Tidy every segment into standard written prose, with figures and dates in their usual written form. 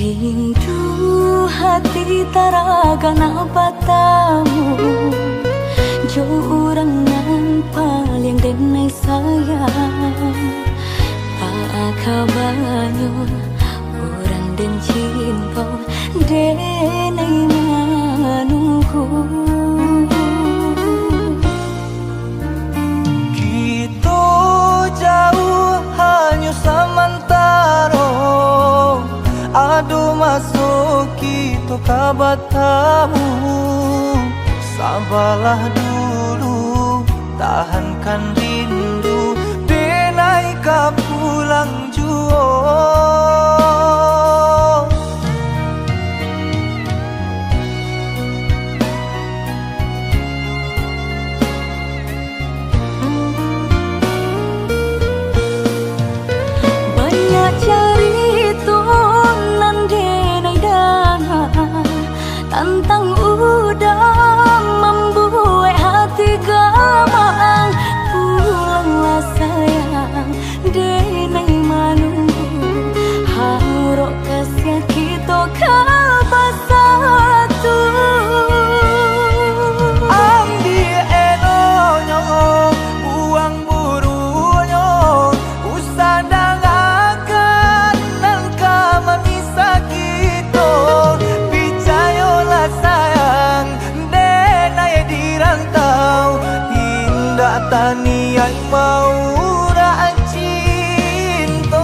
Rindu hati taragana batamu, jo orang nan paling denai sayang. Kabanyo orang dan cinta denai manungku. Kita jauh hanya sementara, aduh masuk kita kabatamu. Sabarlah dulu, tahankan rindu, denai ka pulang juo. Banyak cerita nan denai dangan tentang udah membuat hati gamang. Pulanglah sayang, denai manunggu, harok kasih kita kabasatu. Ambil eloknya, buang burunya, usah dangakan nangka memisah kita. Percayalah sayang, denai dirantau, indah tani yang mau rak cinta.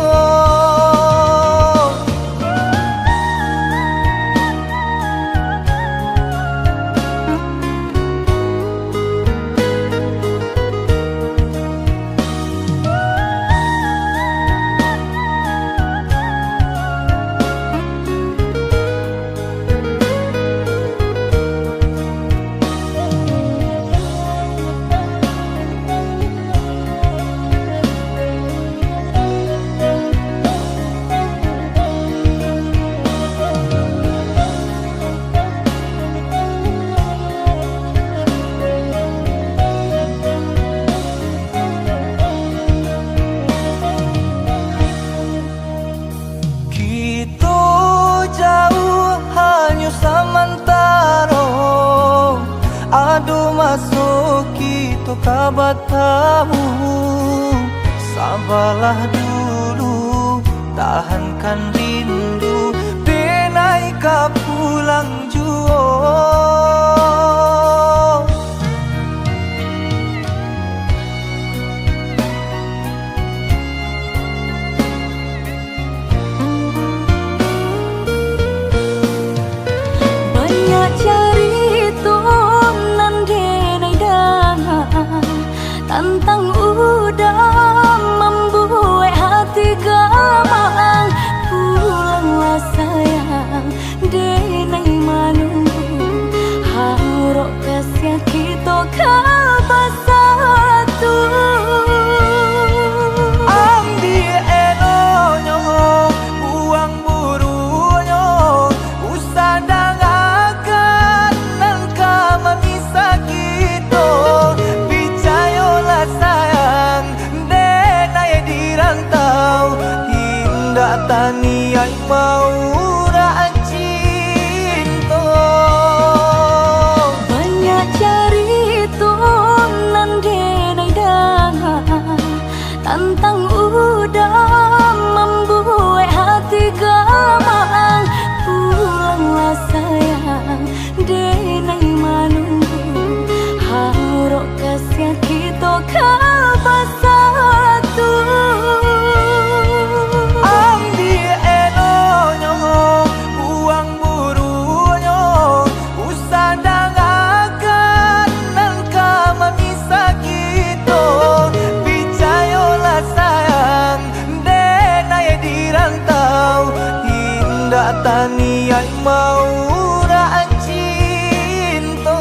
Kita jauh hanya sementara, aduh masuk kita kabatamu. Sabarlah dulu, tahankan rindu, denai ka pulang juo. Banyak cerita nan denai dangan tentang udah membuat hati gamang. Pulanglah sayang, denai manunggu, harok kasih kita kabasatu. Ambil eloknya, buang burunya, usah dangakan nangka memisah kita. Percayalah sayang, denai dirantau, indah tani yang mau rak cinta. Banyak cerita nan denai dangan tentang udah membuat hati gamang. Pulanglah sayang, denai manunggu, harok kasih kita kabasatu. Ambil eloknya, buang burunya, usah dangakan nangka memisah kita. Percayalah sayang, denai dirantau, indah tani yang mau rak cinta.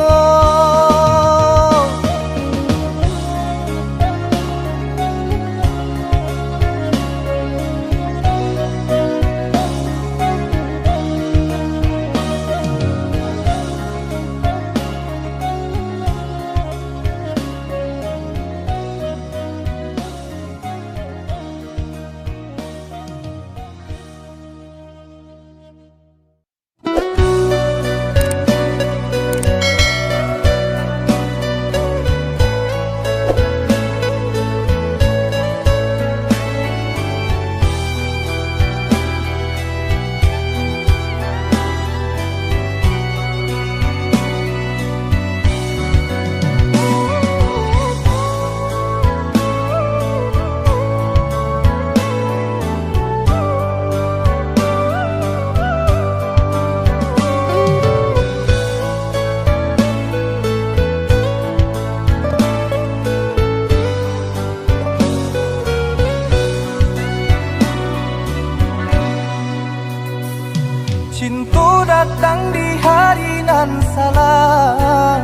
Cinta datang di hari nan salah,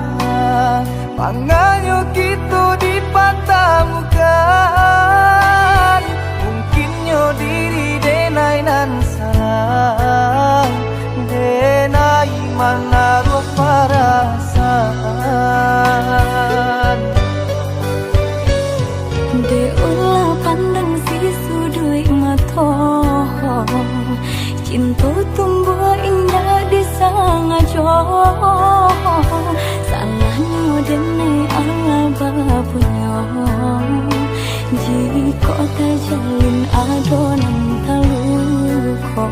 maknanya kita dipertemukan. Mungkinnya diri denai nan salah, denai mana ruh perasaan. De ulah pandang si sudut mata, cinta tumbuh indah di sangajo. Salahnya dene Allah bapunya, jika tak jalin adonan taluko.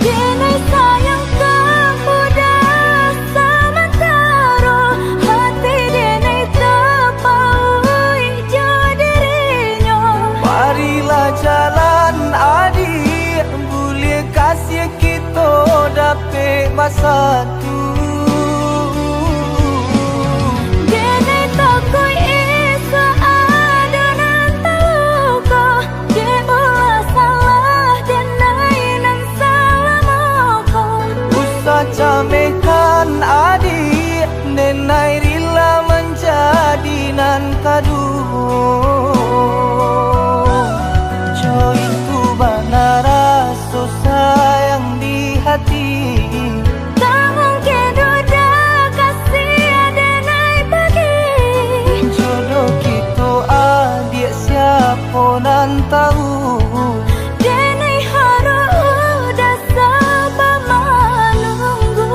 Denai sayang kamu dah sementara, hati denai terpaui jadinya. Marilah jalan adik, boleh kasih kita dapat masa tu. Denai takut isa adonan taluka, dia ulah salah denai nan salah moko. Usah camekan adik, nenai rela menjadi nan kadu. Jo itu benar rasa sayang di hati. Tak mungkin duda kasih denai bagi. Jodoh kita adik siapa nan tahu. Denai harus udah sabar menunggu.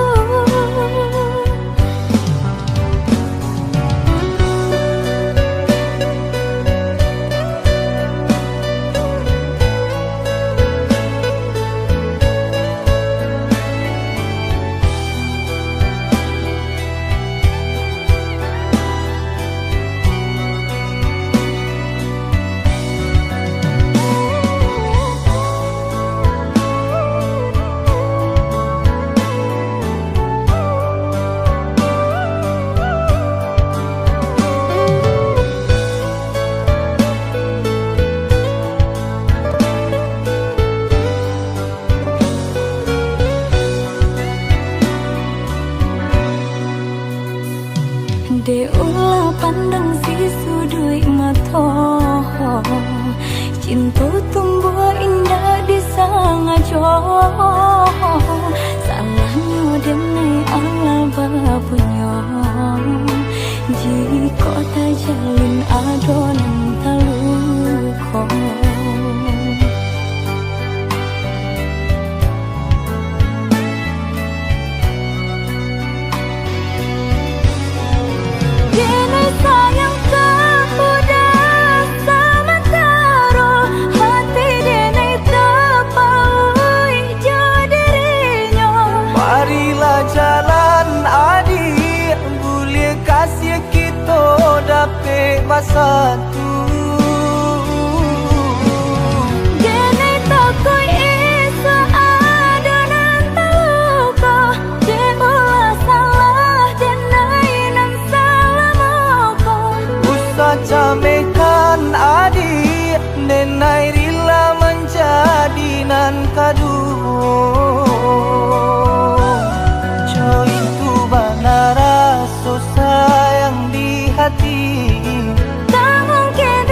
De ulah pandang si sudut mata, cinta tumbuh indah di sangajo. Salahnya denai Allah bapunya, jika tak jalin adonan taluko. Denai sayang kamu dah sementara, hati denai terpaui jadinya. Marilah jalan adik, boleh kasih kita dapat masa tu. Denai takut isa adonan taluka, dia ulah salah denai nan salah moko. Usah camekan adik, nenai rela menjadi nan kadu. Jo itu benar rasa sayang di hati. Tak mungkin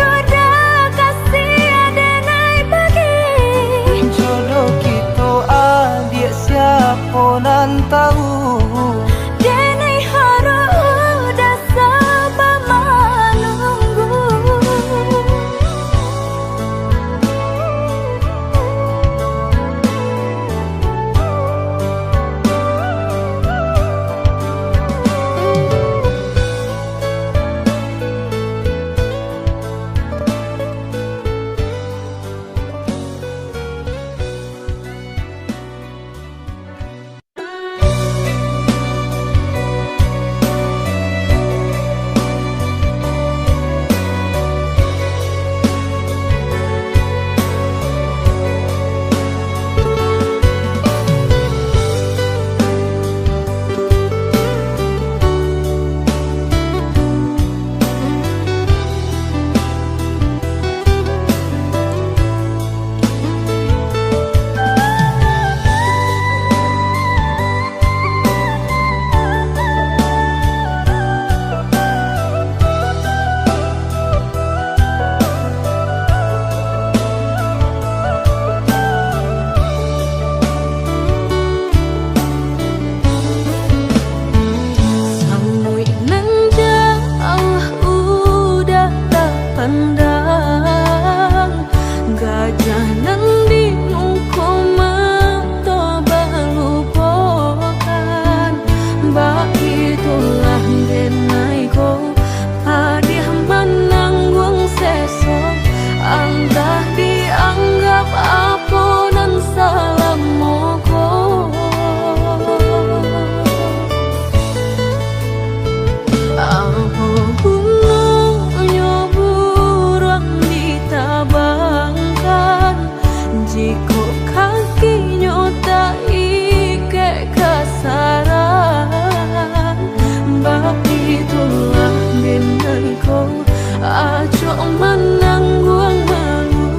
itulah denaiku hadiah menanggung sesok. Entah dianggap apa dan salah mogok. Apa gunanya buruan ditabangkan jika kakinya tak ike kasaran. Bab itulah denaiku acok menanggung malu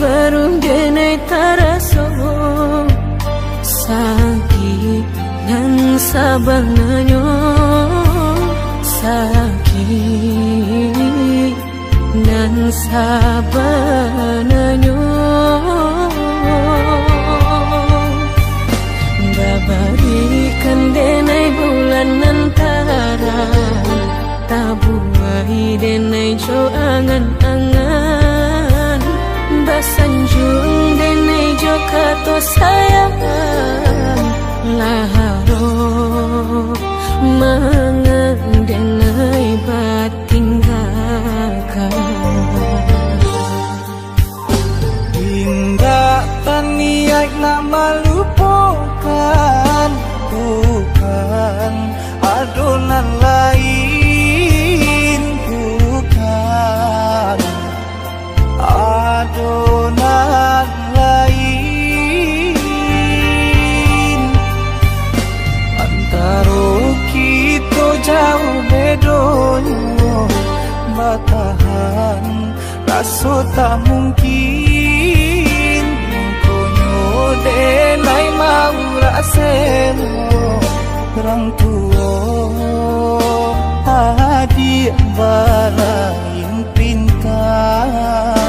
baru denai taraso sakit dan sabanganyo sakit dan sabanganyo babarikan denai bulan antara tabuai denai jo angan-angan basanjung denai jo kato sayang laharo mangan denai batinggalkan Indah taniak nak melupakan bukan adonan lain bukan adonan lain antara kita jauh bedonyo batahan rasa tak mungkin konyo denai mau raseno orang tua adik balain pintar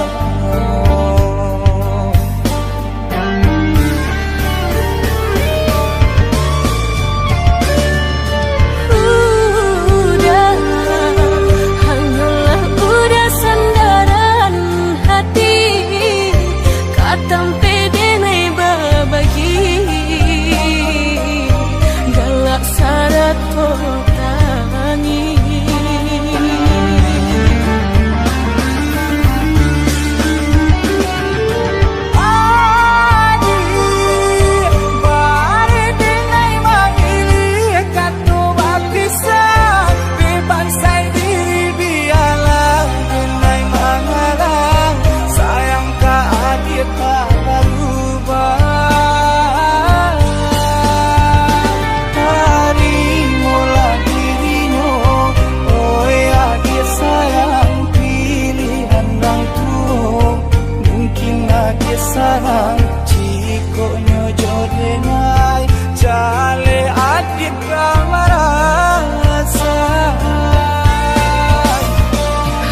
sarang cikonyo jodenai jale adik ramarasa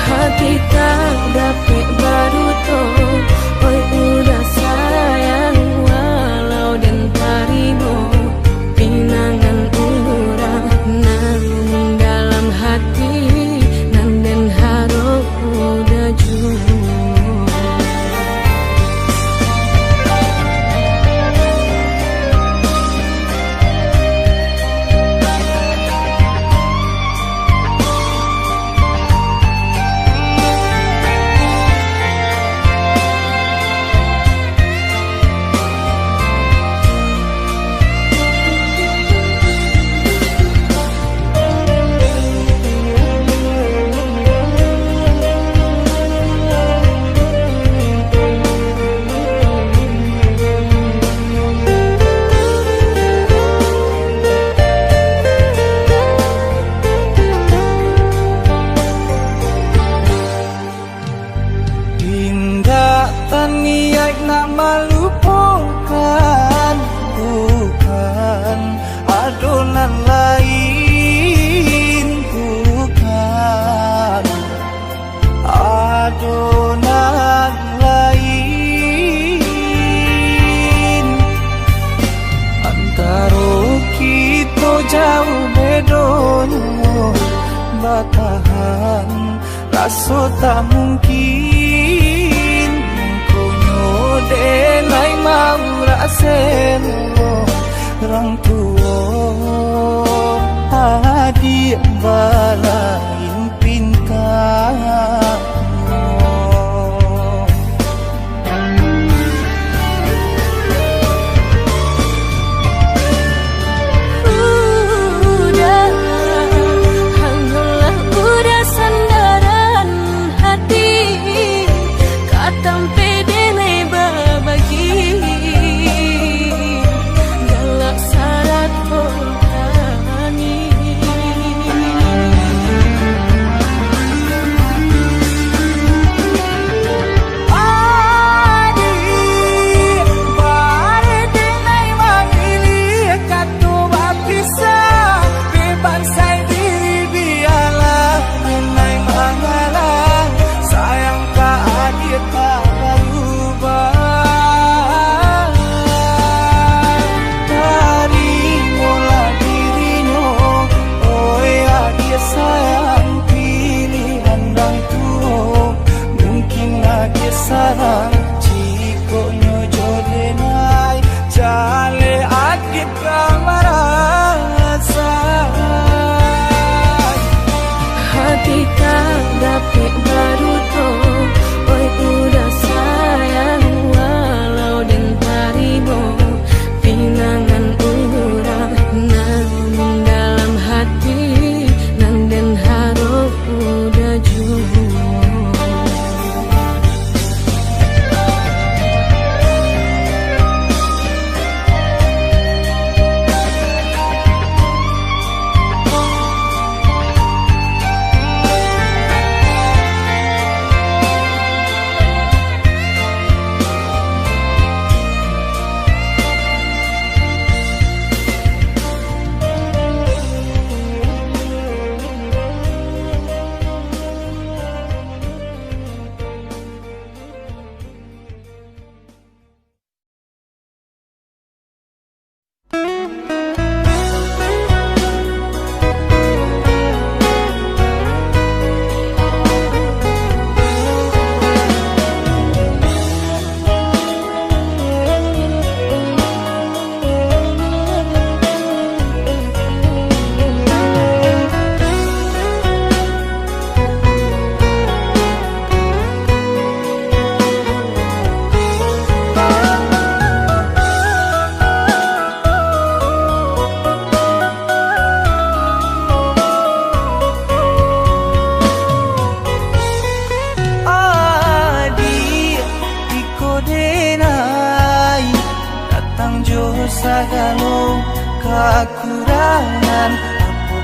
hati tak dapat baru to oi udah sayang walau dan tarimo pinangan urang namun dalam hati nan den harap udah jujur niat nak melupakan bukan adonan lain bukan adonan lain antara kita jauh bedonyo batahan rasa tak mungkin denai mau raseno orang tua adik balain pintar lagi sarang Ciko nyojo denai Jale akit kamarasa Hati tak dapat baru toh Oi udah sayang walau den parimo Pinangan urang namun dalam hati Nang den harap udah jujur Sagalo kekurangan Apo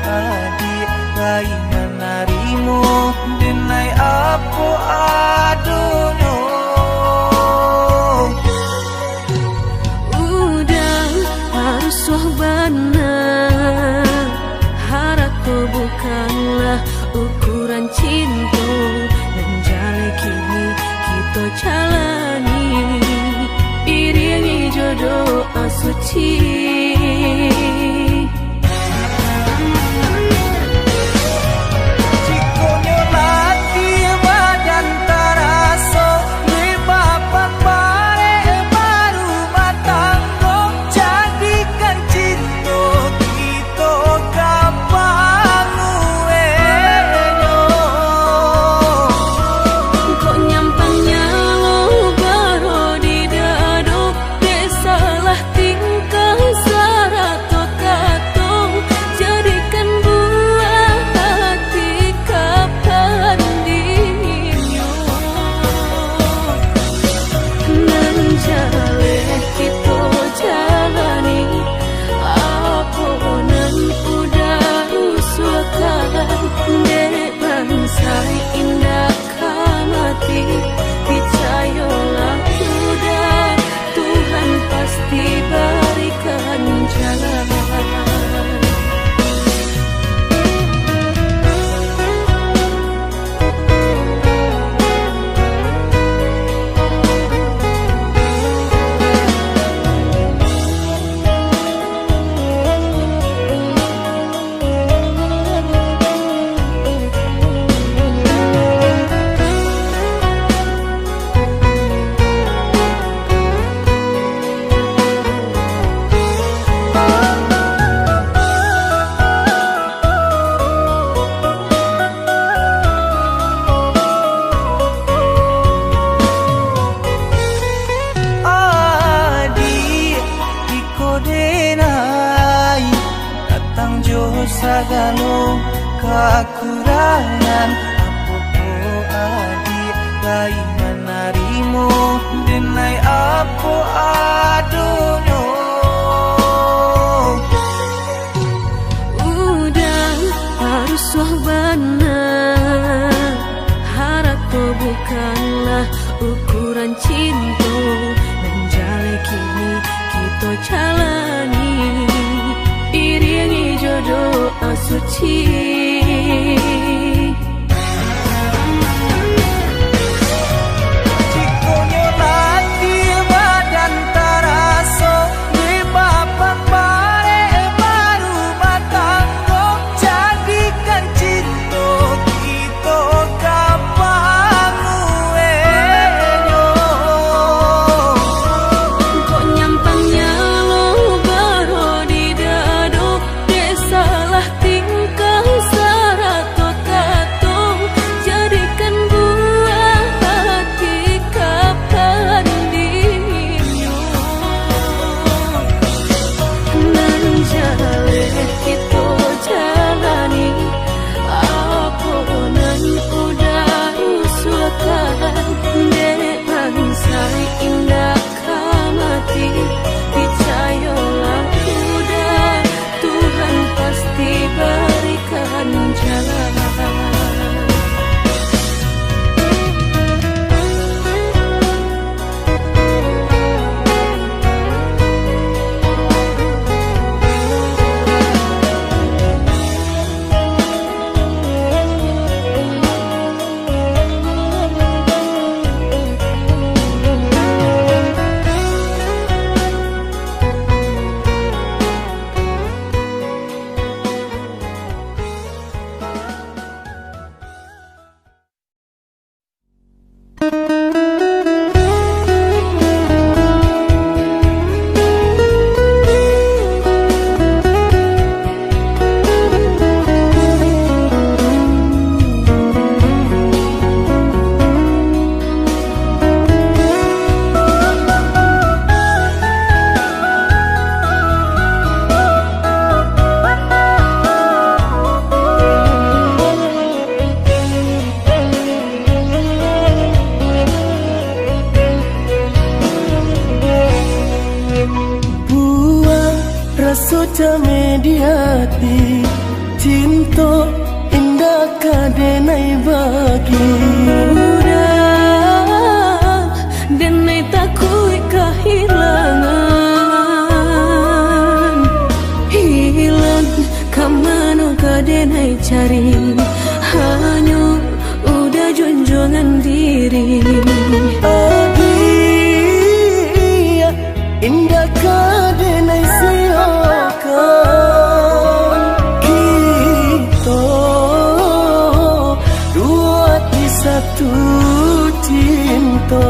adik lainan narimu Denai apo adonyo Udah harus benar Harapku bukanlah ukuran cinta Menjalani kini kita jalani Iringi jodoh suci Cikonyo lagi badan taraso Lebapan bare baru matanggo Jadikan cinta kita gampang ueno Kok nyampangnya lo baru di dado salah tingkah sarato kato Jadikan buah hati kapan dinyo Menjale kita jalani Aponan udah usulkan Dek bangsa indah kamati Percayalah udah Tuhan pasti berikan jalan Sagalo kekurangan Apo adik lainan narimu Denai apo adonyo Udah harus benar Harapku bukanlah ukuran cinta Menjalani kini kita jalani Iringi jodoh suci Cikonyo lagi badan taraso Lebapan bare baru matanggo Jadikan cinta kita gampang ueno Rasu jame di hati, cinta indah kadenai bagi. Udah denai takui kehilangan, hilang kamano kadenai cari, hanya udah junjungan diri. Adia indah kadenai siakan, kita dua di satu cinta.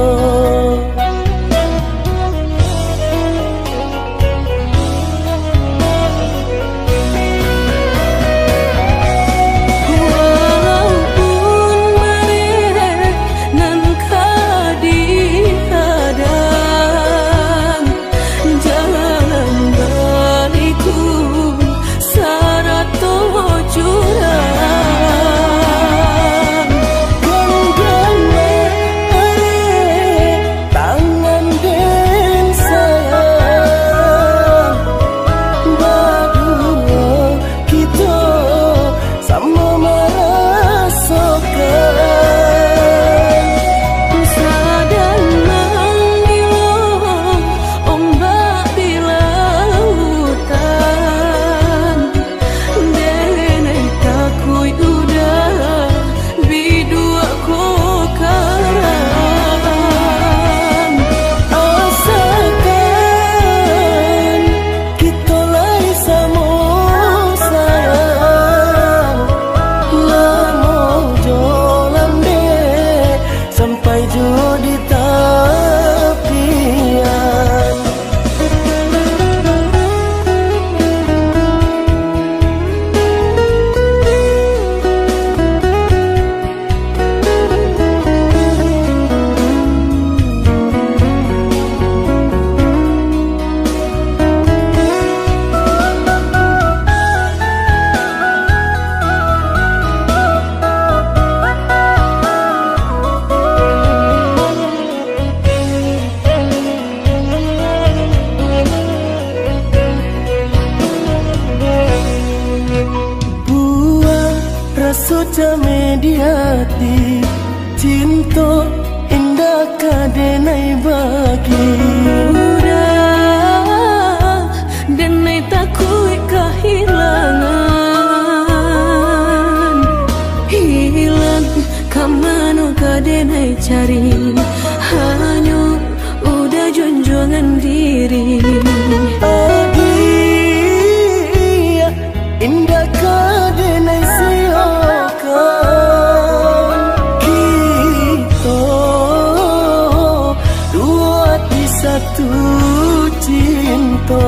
Rasu jame di hati, cinta indah kadenai bagi. Udah denai takui kehilangan, hilang kamano kadenai cari, hanya udah junjungan diri. Adia indah kadenai siakan, kita dua di satu cinta.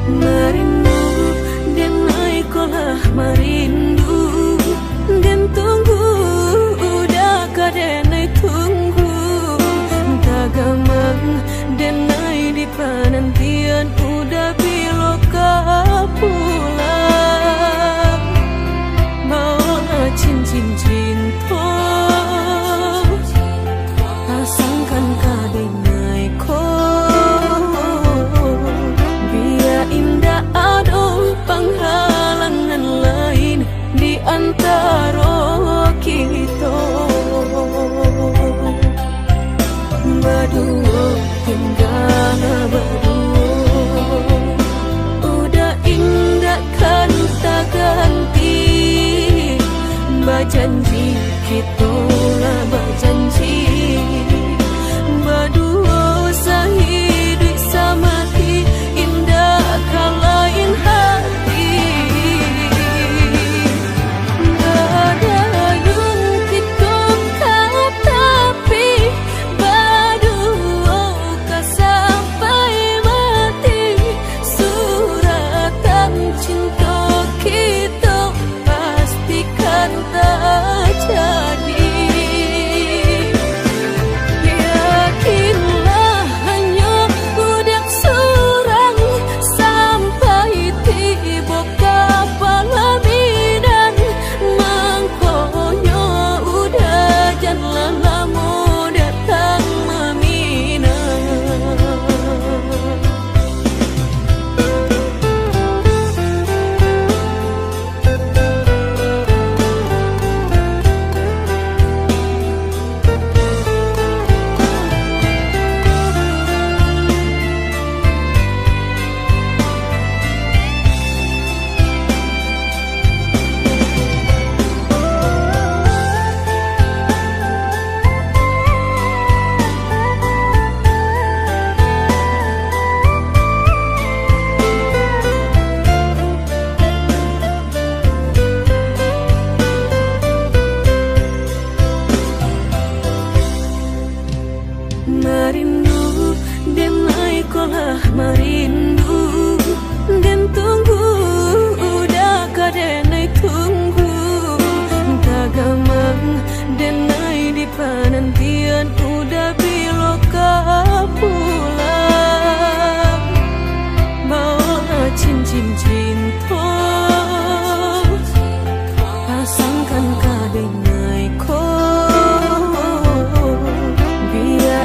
Merindu dan naik kolah merindu dan tunggu udah kadenai tunggu tagamang dan naik di penantian udah biloka pulang mau cincin cinta pasangkan kadenai ko indah ada penghalangan lain di antara kita berdua tinggal berdua udah indah kan tak ganti berjanji kita lah berjanji berdua sehidup semati kalain hati gadayung kita tapi berdua sampai mati suratan cinta kita pastikan tak jadi. Yakinlah hanya udah surang sampai tiba kepala bidan mangkonya udah jangan lama datang meminang. Merindu dan naik kolah merindu dan tunggu udah kadenai tunggu tagamang dan naik di penantian udah biloka pulang bawa cincin cinta pasangkan kadenai ko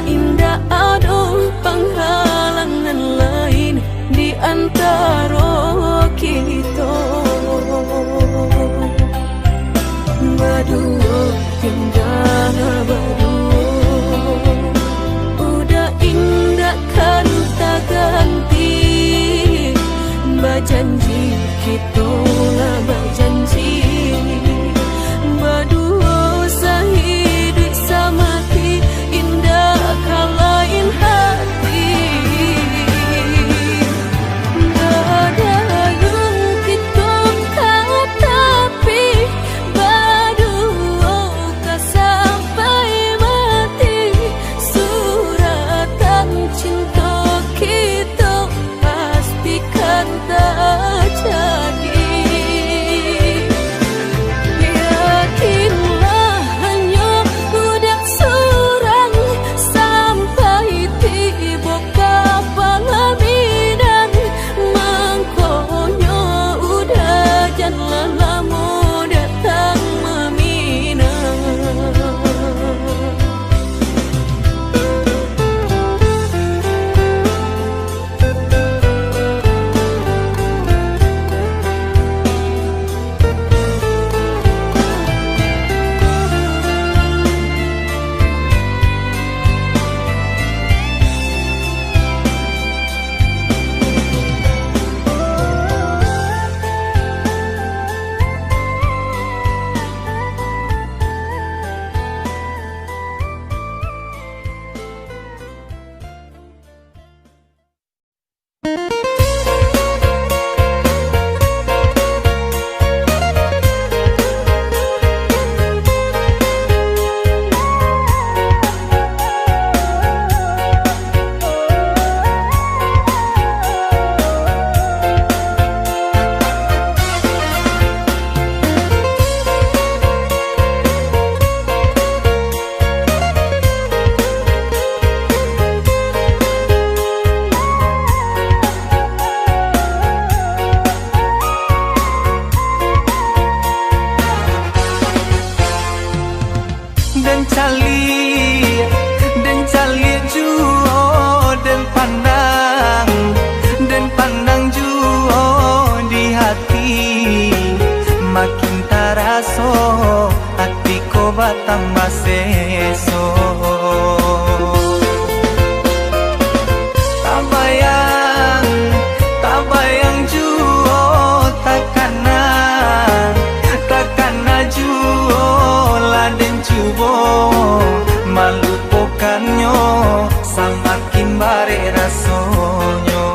indah ada penghalangan lain di antara kita berdua tinggal berdua udah indah kan tak ganti berjanji kita lah berjanji berdua sehidup semati indah kalain hati gadayung kita tapi berdua sampai mati suratan cinta kita pastikan tak jadi. cali juo dan pandang juo di hati makin taraso hati ko batang baseso tabayang juo takana juo laden cubo malupokannya samakin bare rasonyo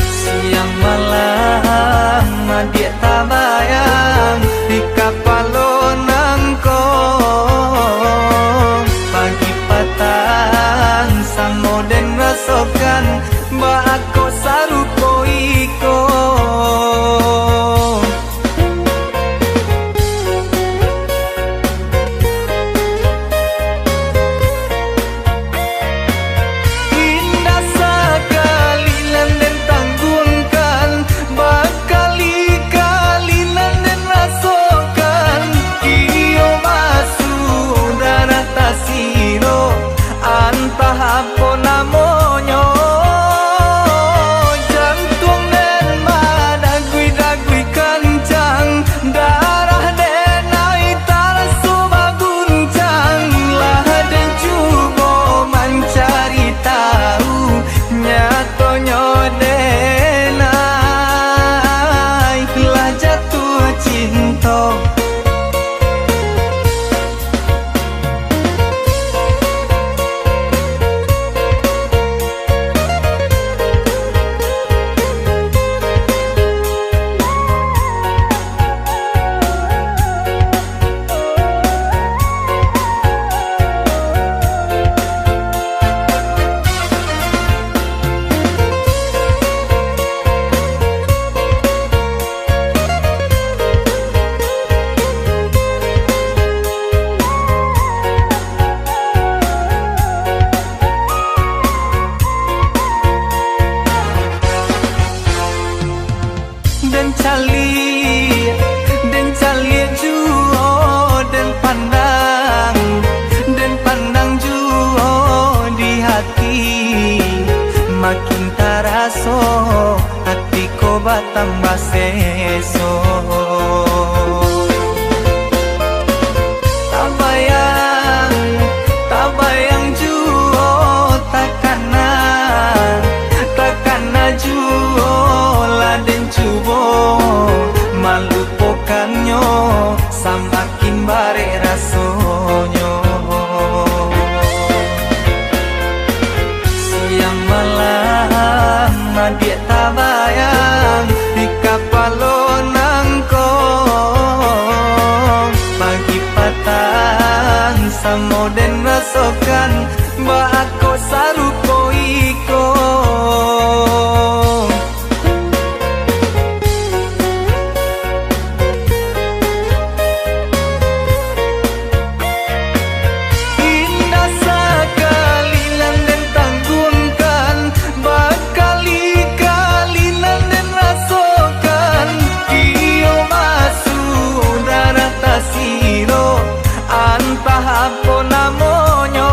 siang malam dia tabayang di kapalonangko pagi patang samo den rasokan ba ako sarupo iko Hapo namonyo jantung dan madagui kencang darah den aitar subaguncang lah den cubo mencari tahu nyatonyo denai lah jatuh cinta dan cali juo dan pandang juo di hati makin taraso hati ko batang baseso tabayang juo takana juo laden cubo malupokannya samakin bare rasonyo siang malam dia tabayang di kapalonangko pagi patang samo den rasokan ba ako sarupo iko hapo namonyo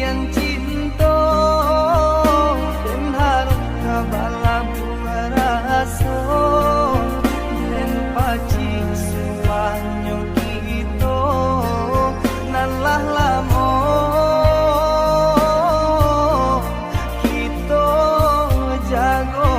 yang cinta dan harap kabala buaraso dan paci suwanyo kita nan lah lamo kita jago.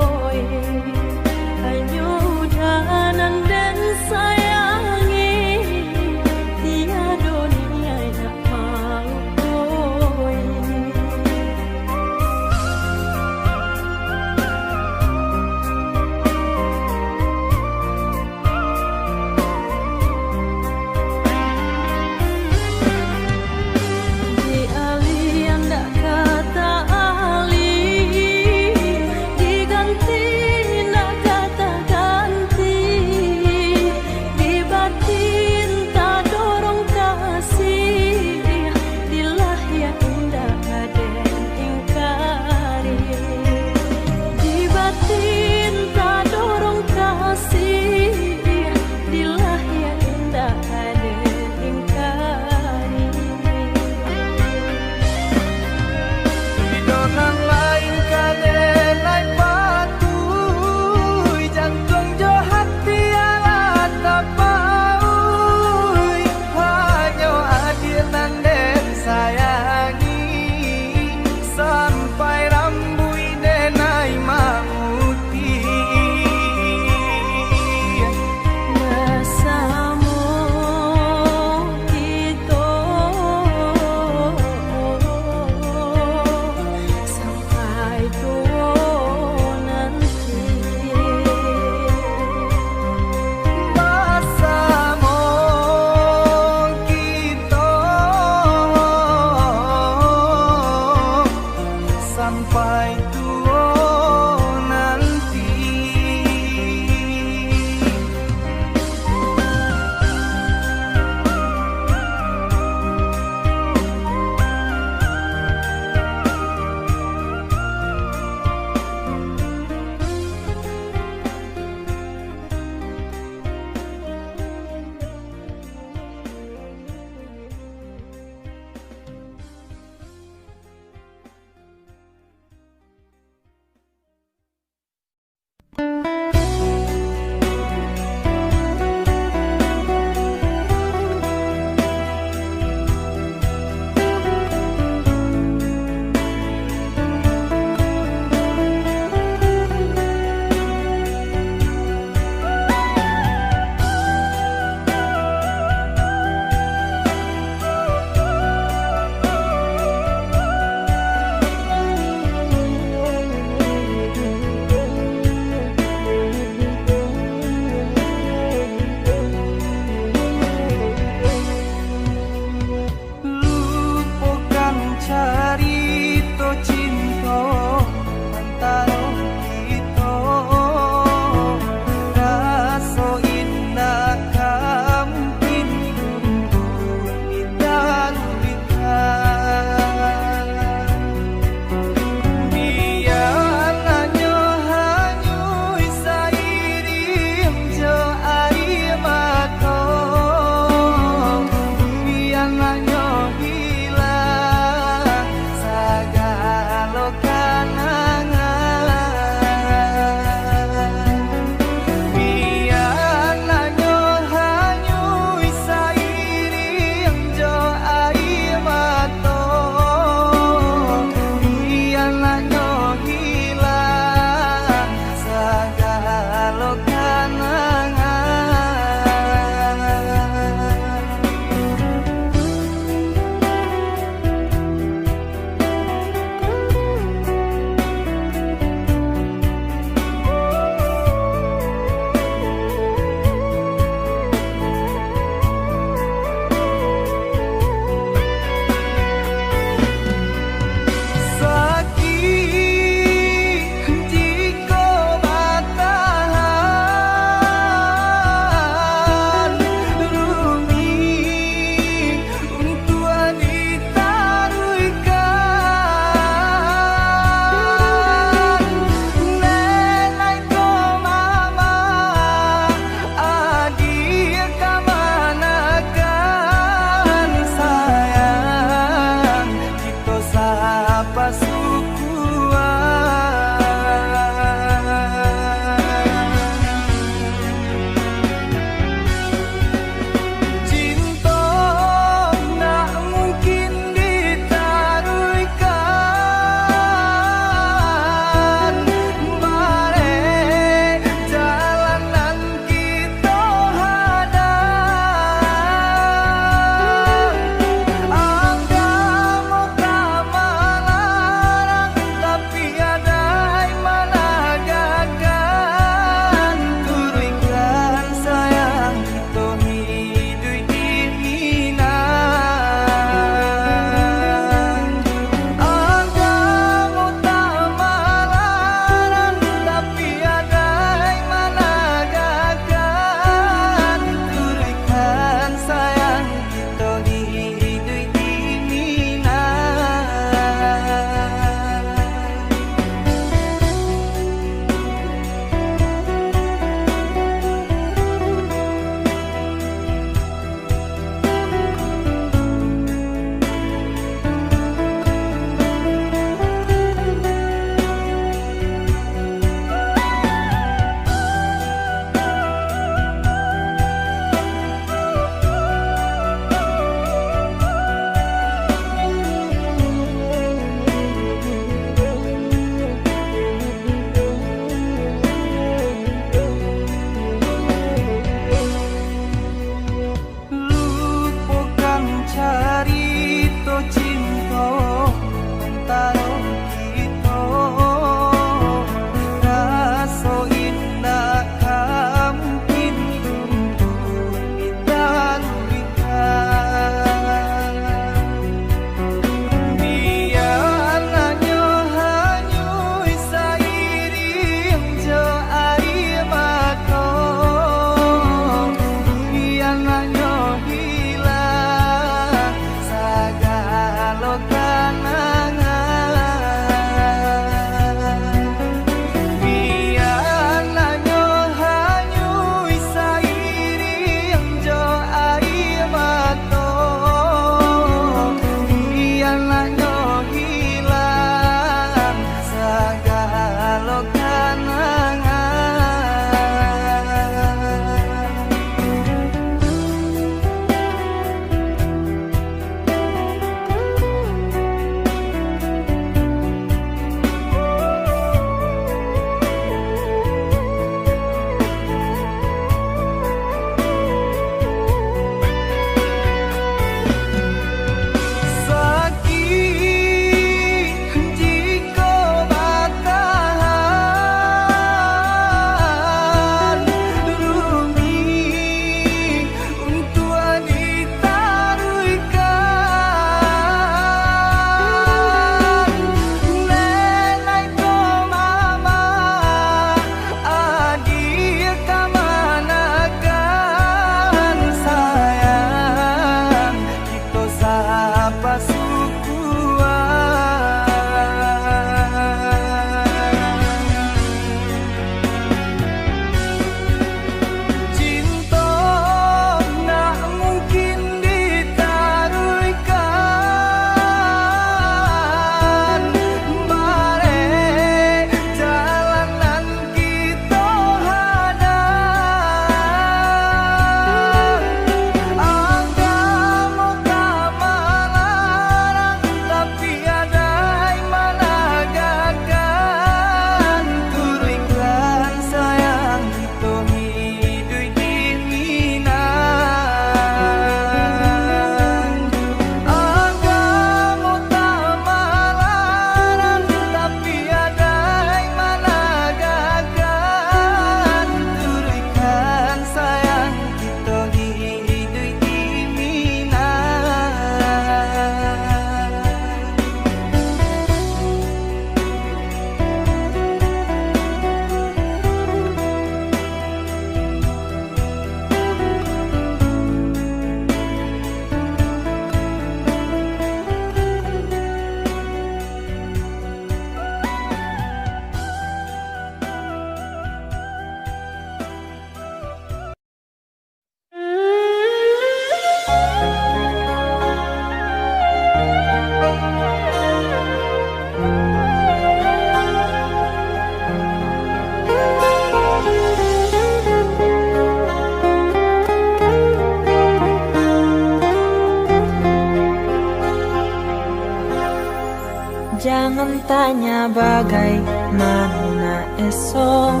bertanya bagaimana esok.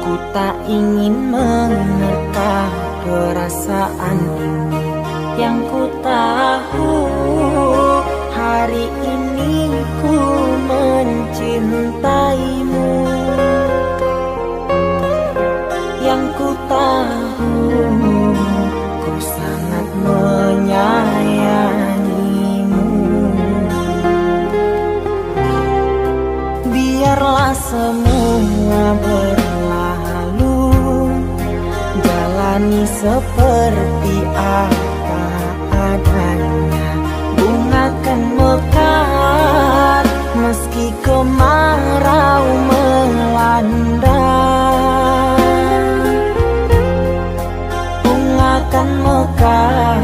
Ku tak ingin menerka perasaan ini. Yang ku tahu hari ini ku mencintaimu. Yang ku tahu ku sangat menyayangimu. Biarlah semua berlalu, jalani seperti apa adanya. Bunga kan mekar meski kemarau melanda. Bunga kan mekar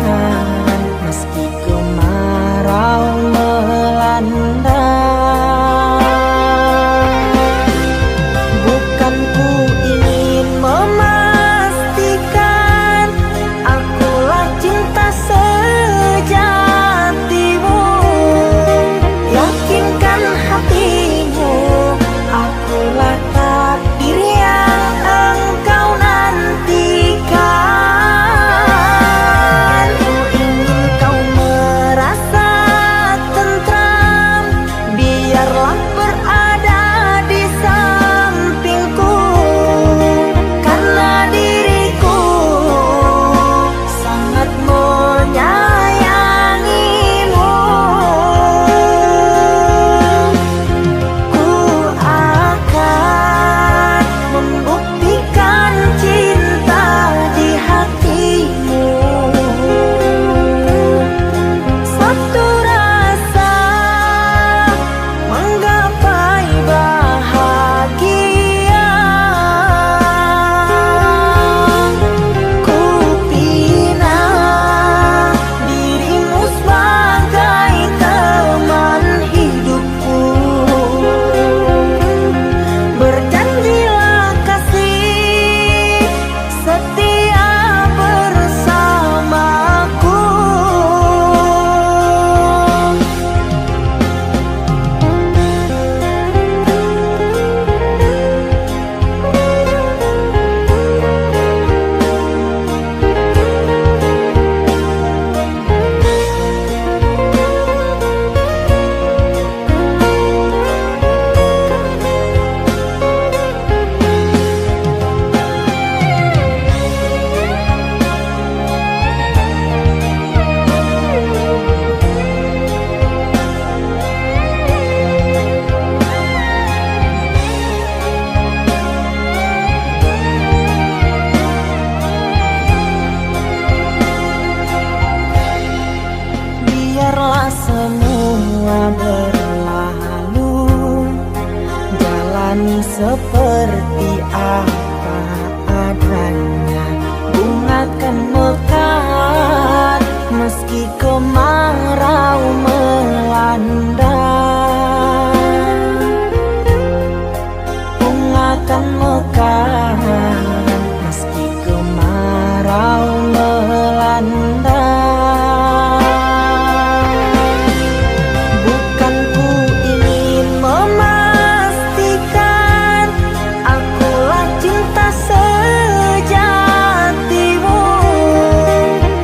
meski kemarau melanda. Bukan ku ingin memastikan akulah cinta sejatimu. Yakinkan hatimu, akulah takdir yang engkau nantikan. Ku ingin kau merasa tentram, biarlah berada di sampingku. Karena diriku sangat menyayangimu. Ku akan membuktikan cinta di hatimu. Satu rasa menggapai bahagia. Ku bina dirimu sebagai teman hidupku. Berjanjilah kasih setia bersamaku. Biarlah semua berlalu, jalani seperti apa adanya. Bunga kan mekar meski kemarau melanda. Bunga kan mekar meski kemarau melanda. Bukan ku ingin memastikan akulah cinta sejatimu.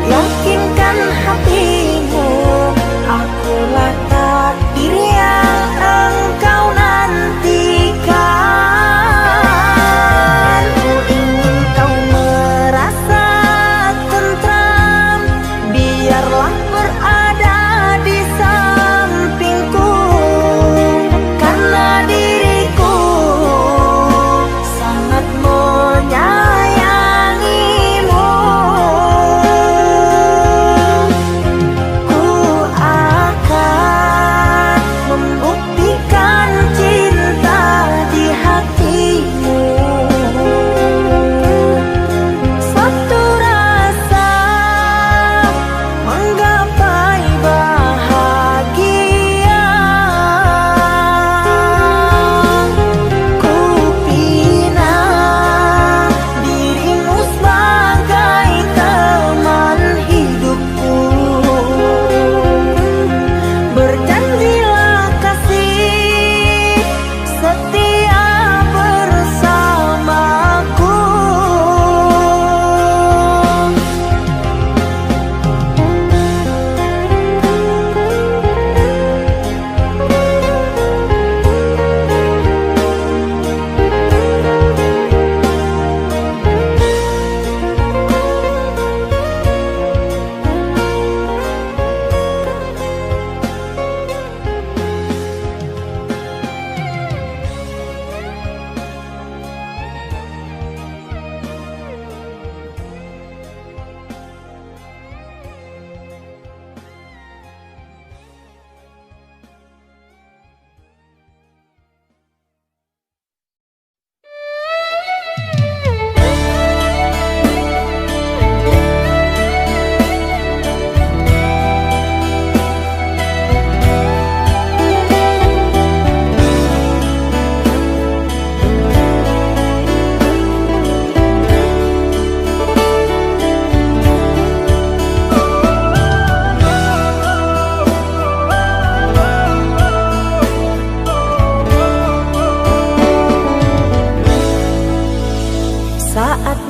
Yakinkan hatimu, akulah takdir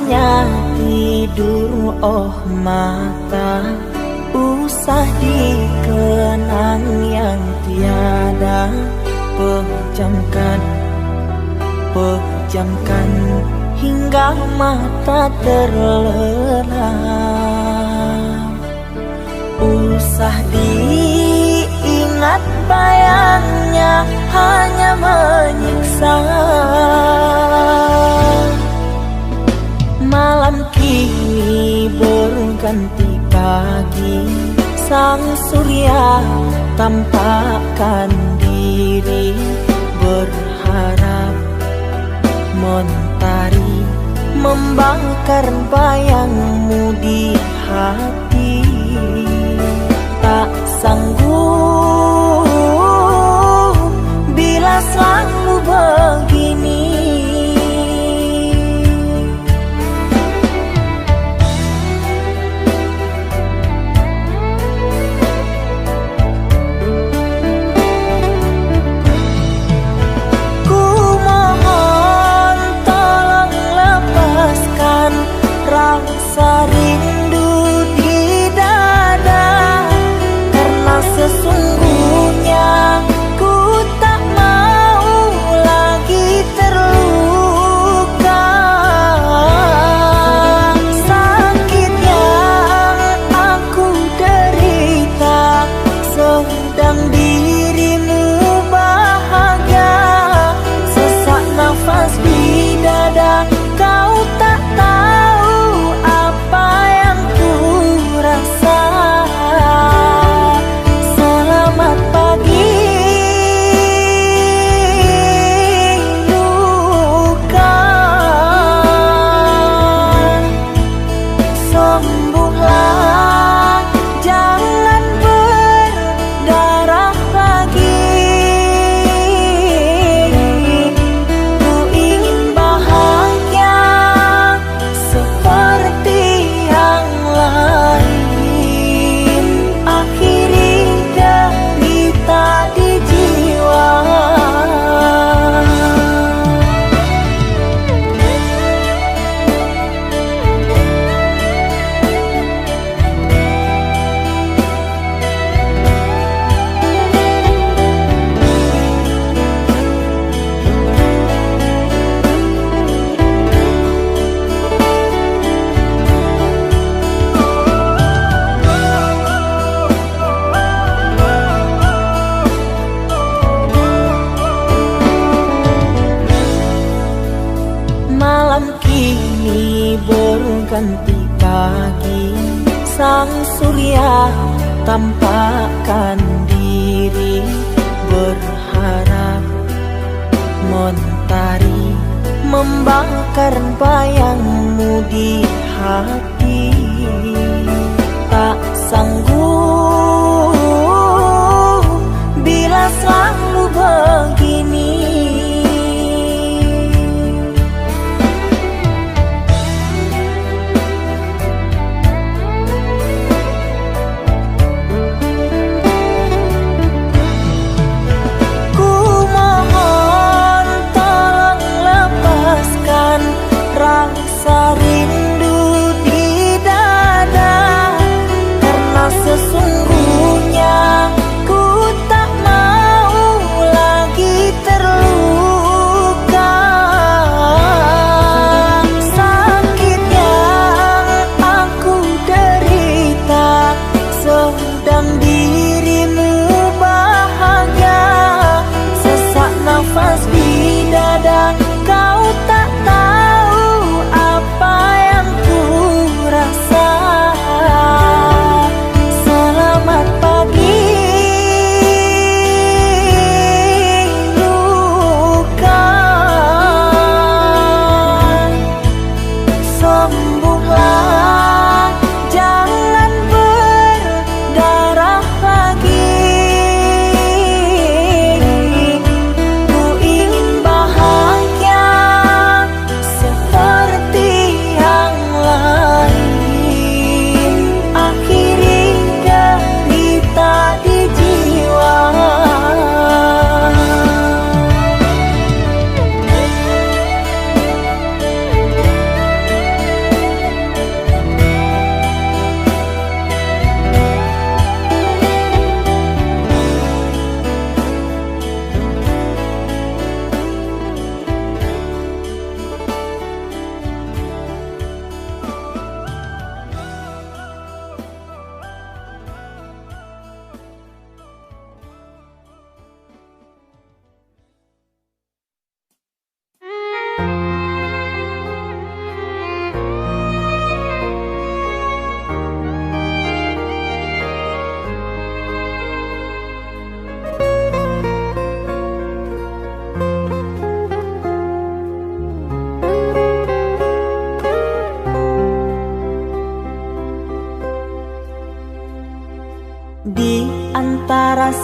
hanya tidur oh mata, usah dikenang yang tiada. Pejamkan, pejamkan hingga mata terlelap. Usah diingat bayangnya hanya menyiksa. Malam kini berganti pagi, sang surya tampakkan diri, berharap mentari membakar bayangmu di hati. Tak sanggup bila selalu begini. Rasa rindu di dada, karena sesungguhnya ku tak mau lagi terluka. Sakit yang aku derita, sedang dirimu bahagia. Sesak nafas di dada, kau tak tahu apa yang ku rasa. Selamat pagi luka, sembuhlah, jangan berdarah lagi. Ku ingin bahagia seperti yang lain, akhiri derita di jiwa. Malam kini berganti pagi, sang surya tampakkan diri, berharap mentari membakar bayangmu di hati. Tak sanggup bila selalu begini. Rasa rindu di dada, karena sesungguhnya ku tak mau lagi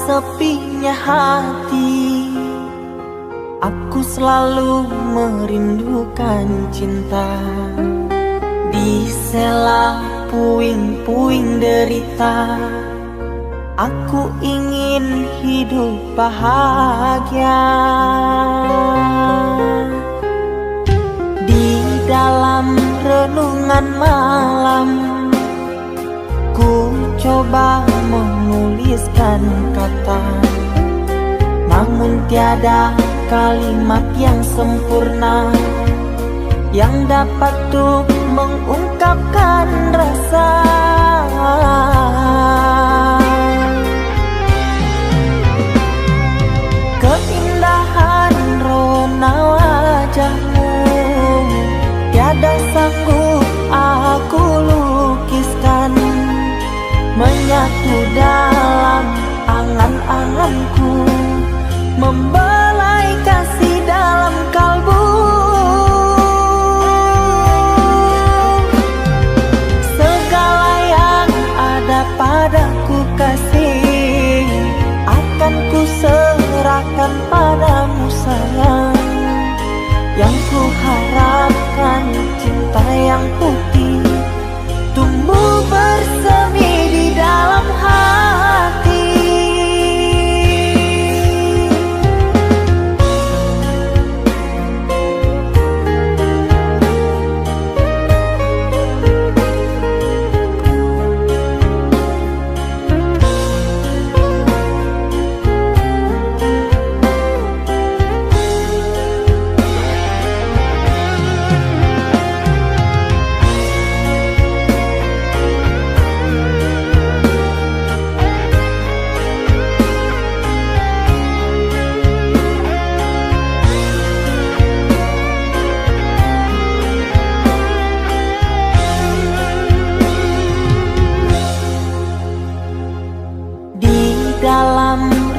sepinya hati, aku selalu merindukan cinta. Di sela puing-puing derita, aku ingin hidup bahagia. Di dalam renungan malam, ku coba menuliskan kata, namun tiada kalimat yang sempurna yang dapat untuk mengungkapkan rasa. Keindahan rona wajahmu tiada sanggup aku lukiskan, menyatu dalam angan-anganku, membelai kasih dalam kalbu. Segala yang ada padaku kasih, akan ku serahkan padamu sayang. Yang ku harapkan cinta yang putih tumbuh bersemi di dalam hati.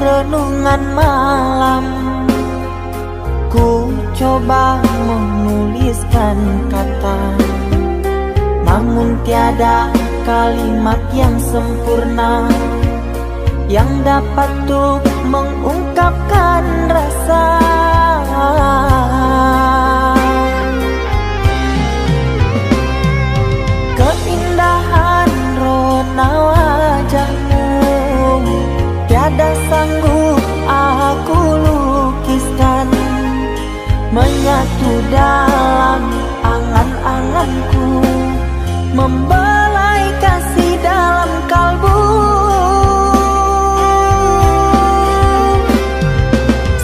Renungan malam, ku coba menuliskan kata, namun tiada kalimat yang sempurna yang dapat untuk mengungkapkan rasa. Keindahan rona wajahmu tiada sanggup aku lukiskan, menyatu dalam angan-anganku, membelai kasih dalam kalbu.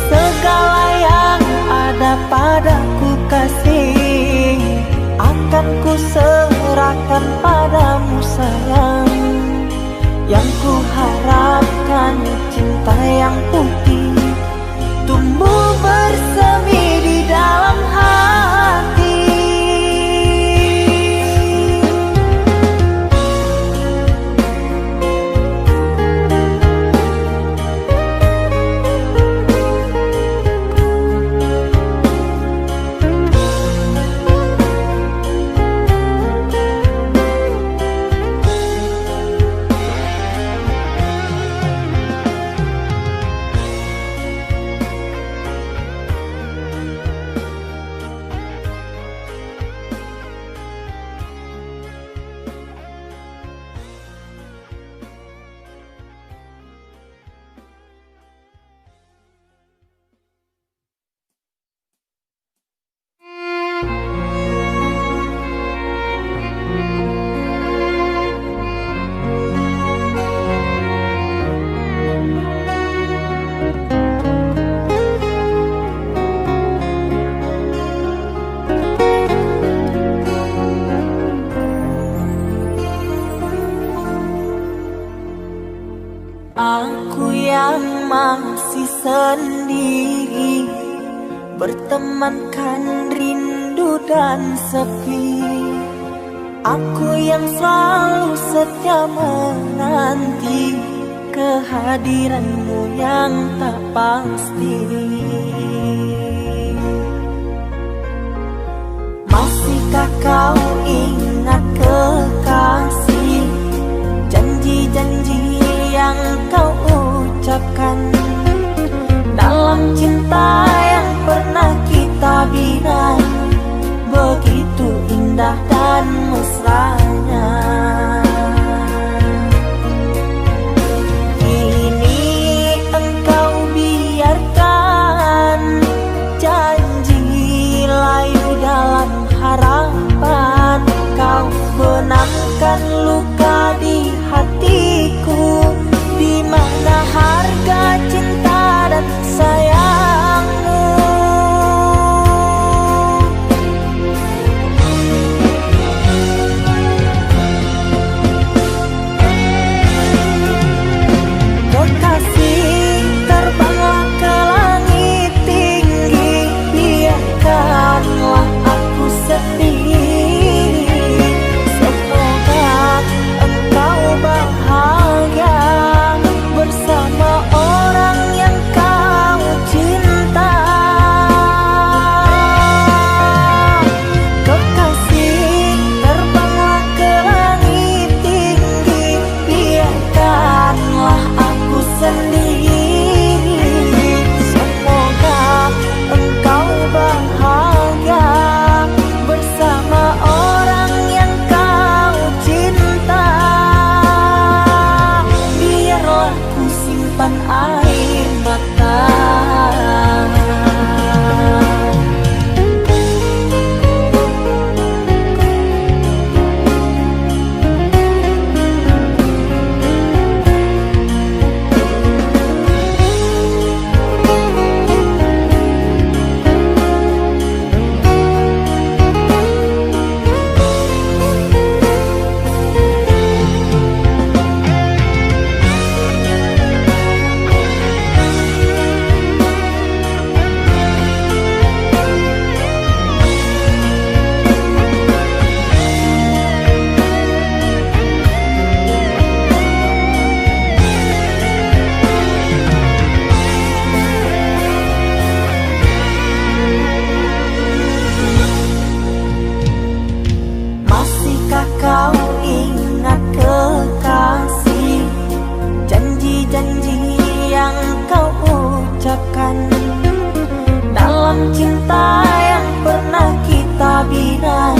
Segala yang ada padaku kasih, akan ku serahkan padamu sayang. Yang ku harapkan cinta yang putih tumbuh bersemi di dalam hati. Aku yang masih sendiri, bertemankan rindu dan sepi. Aku yang selalu setia menanti kehadiranmu yang tak pasti. Masihkah kau ingat kekasih, janji-janji yang kau ucapkan? harapan. Kau benamkan luka di hatiku, di mana harga cinta dan sayangmu. Kekasih, terbanglah ke langit tinggi, biarkanlah aku sendiri. Semoga engkau bahagia bersama orang yang kau cinta. Kekasih, terbanglah ke langit tinggi, biarkanlah aku sendiri. Semoga engkau bahagia bersama orang yang kau cinta. Biarlah ku simpan air mata. Masihkah kau ingat kekasih, janji-janji yang kau ucapkan dalam cinta yang pernah kita bina,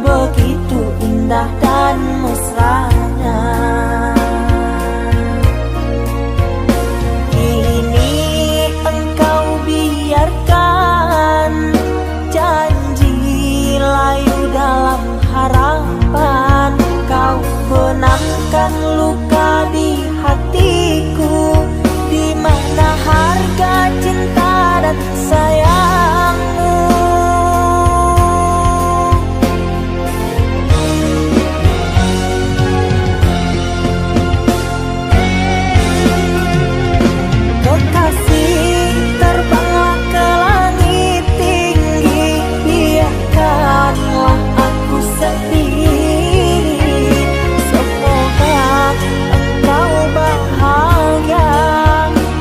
begitu indah dan mesranya. Kini engkau biarkan janji layu dalam harapan. Kau benamkan luka di hatiku, di mana harga cinta dan sayangmu. Kekasih, terbanglah ke langit tinggi, biarkanlah aku sendiri. Semoga engkau bahagia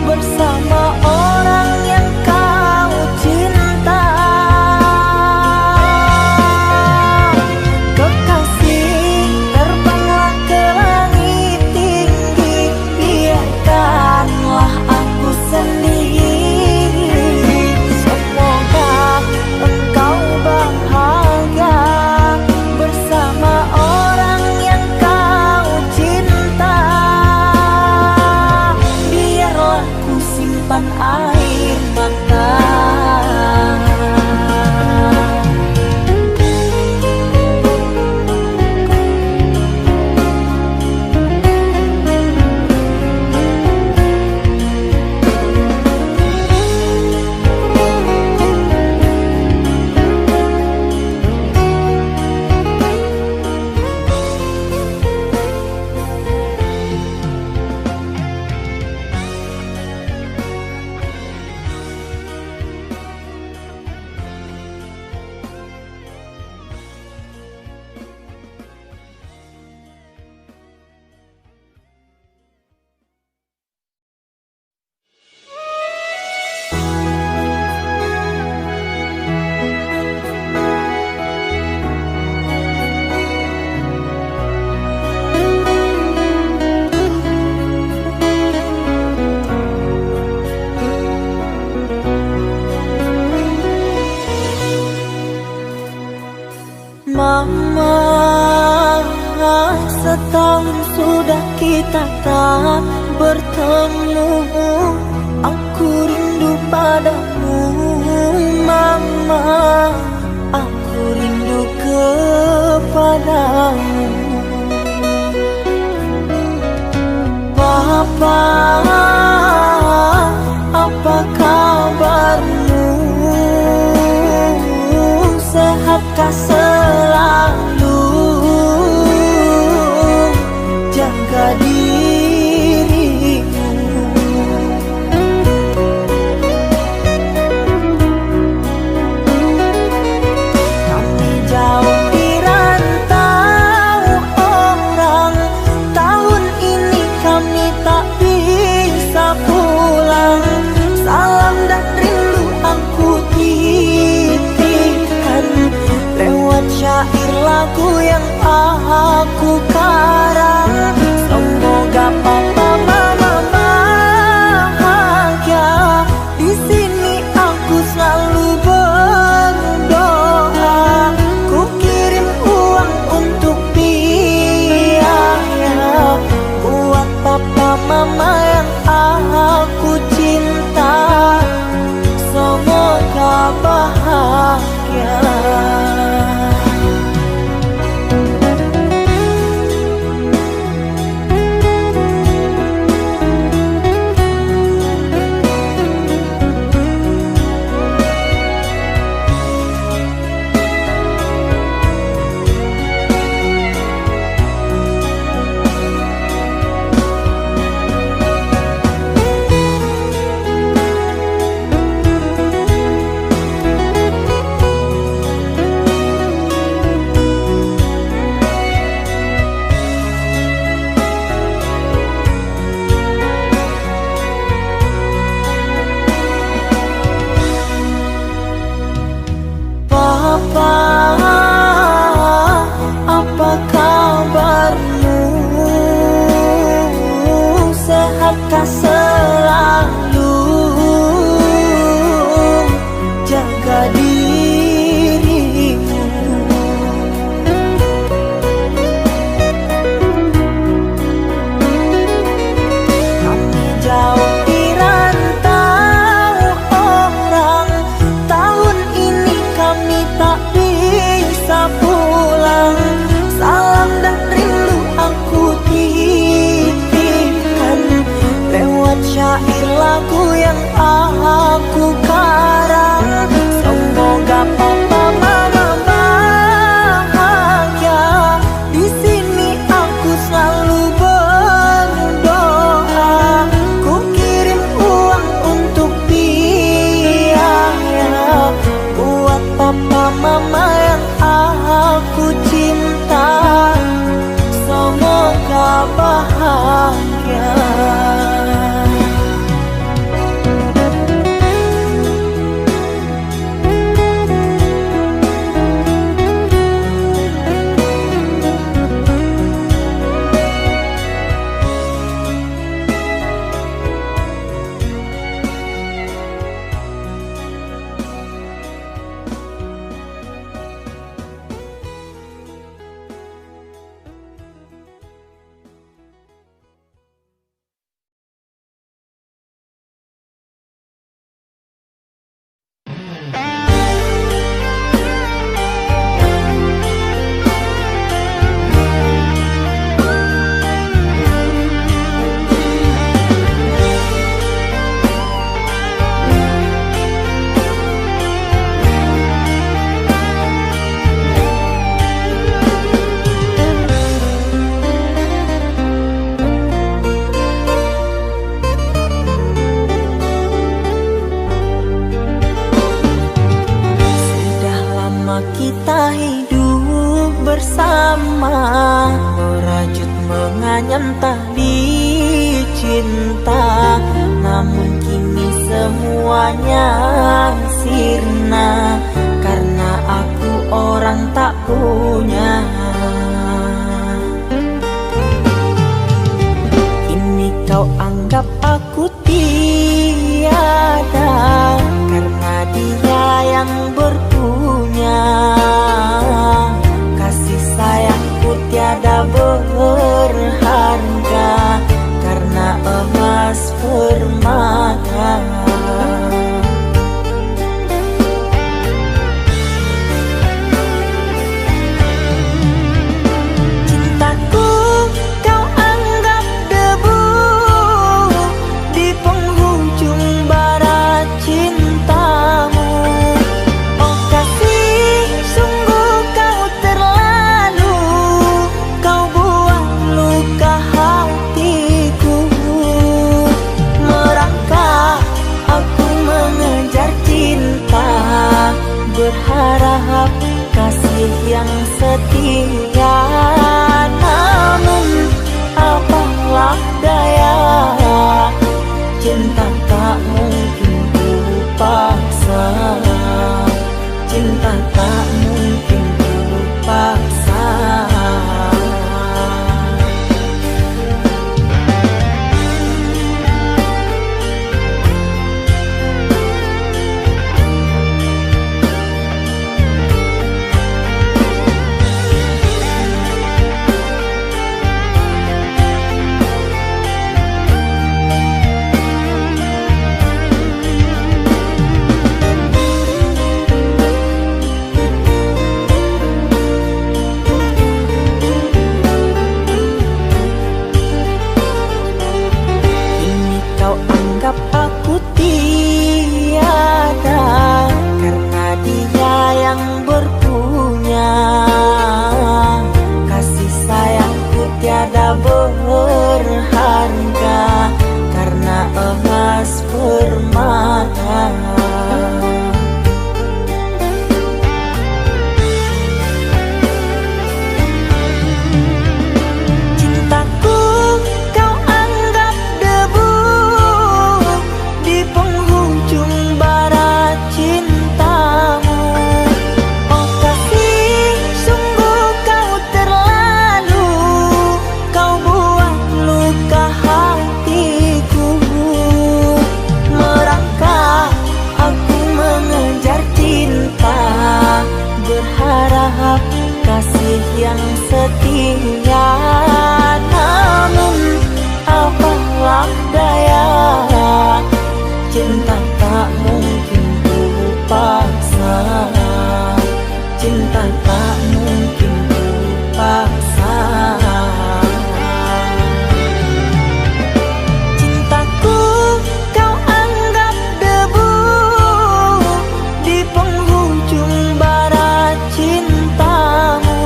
bersama orang yang kau cinta. Kekasih, terbanglah ke langit tinggi, biarkanlah aku sendiri. Semoga engkau bahagia bersama orang yang kau cinta. Biarlah ku simpan air mata. Mama, setahun sudah kita tak bertemu. Aku rindu padamu, Mama. Aku rindu apa kabarmu? Sehatkah selalu? Jaga dirimu. Kami jauh di rantau orang, tahun ini kami tak bisa pulang. Salam dan rindu aku titipkan lewat syair lagu yang aku karang. Semoga papa mama bahagia. Di sini aku selalu berdoa. Ku kirim uang untuk biaya buat papa mama yang aku cinta. Semoga bahagia. Papa, apa kabarmu? Sehatkah selalu? Jaga dirimu. Kami jauh di rantau orang, tahun ini kami tak bisa pulang. Salam dan rindu aku titipkan lewat syair lagu yang aku karang. Semoga papa mama bahagia. Di sini aku selalu berdoa. Ku kirim uang untuk biaya buat papa mama yang aku cinta. Semoga bahagia. Kita hidup bersama, merajut menganyam tali cinta. Namun kini semuanya sirna, karena aku orang tak punya. Kini kau anggap aku tiada, karena dia yang berpunya. Kasih sayangku tiada berharga, karena emas permata. berharap kasih yang setia. Namun apalah daya, cinta tak mungkin ku paksa. Cinta tak mungkin ku paksa. Aku tiada karena dia yang berpunya. Kasih sayangku tiada berharga karena emas permata. Kasih yang setia. Namun apalah daya, cinta tak mungkin ku paksa. Cinta tak mungkin ku paksa. Cintaku kau anggap debu di penghujung bara cintamu.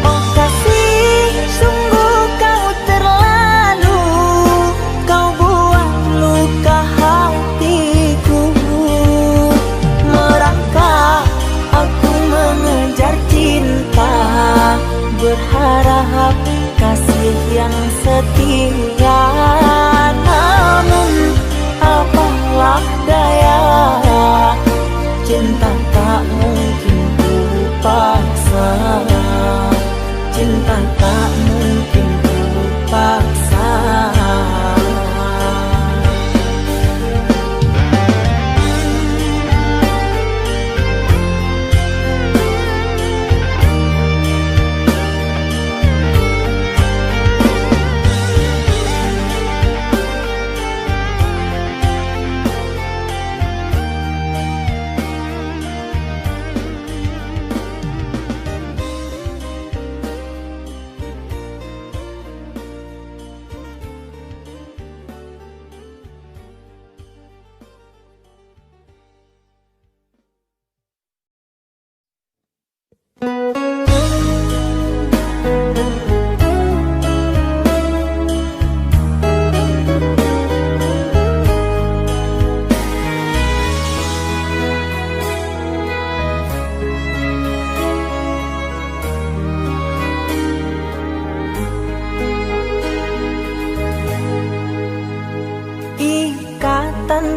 Oh kasih, sungguh kau terlalu, kau buat luka hatiku. Merangkak aku mengejar cinta, berharap kasih yang setia. Namun apalah daya, cinta tak mungkin ku paksa. Cinta tak mungkin ku paksa.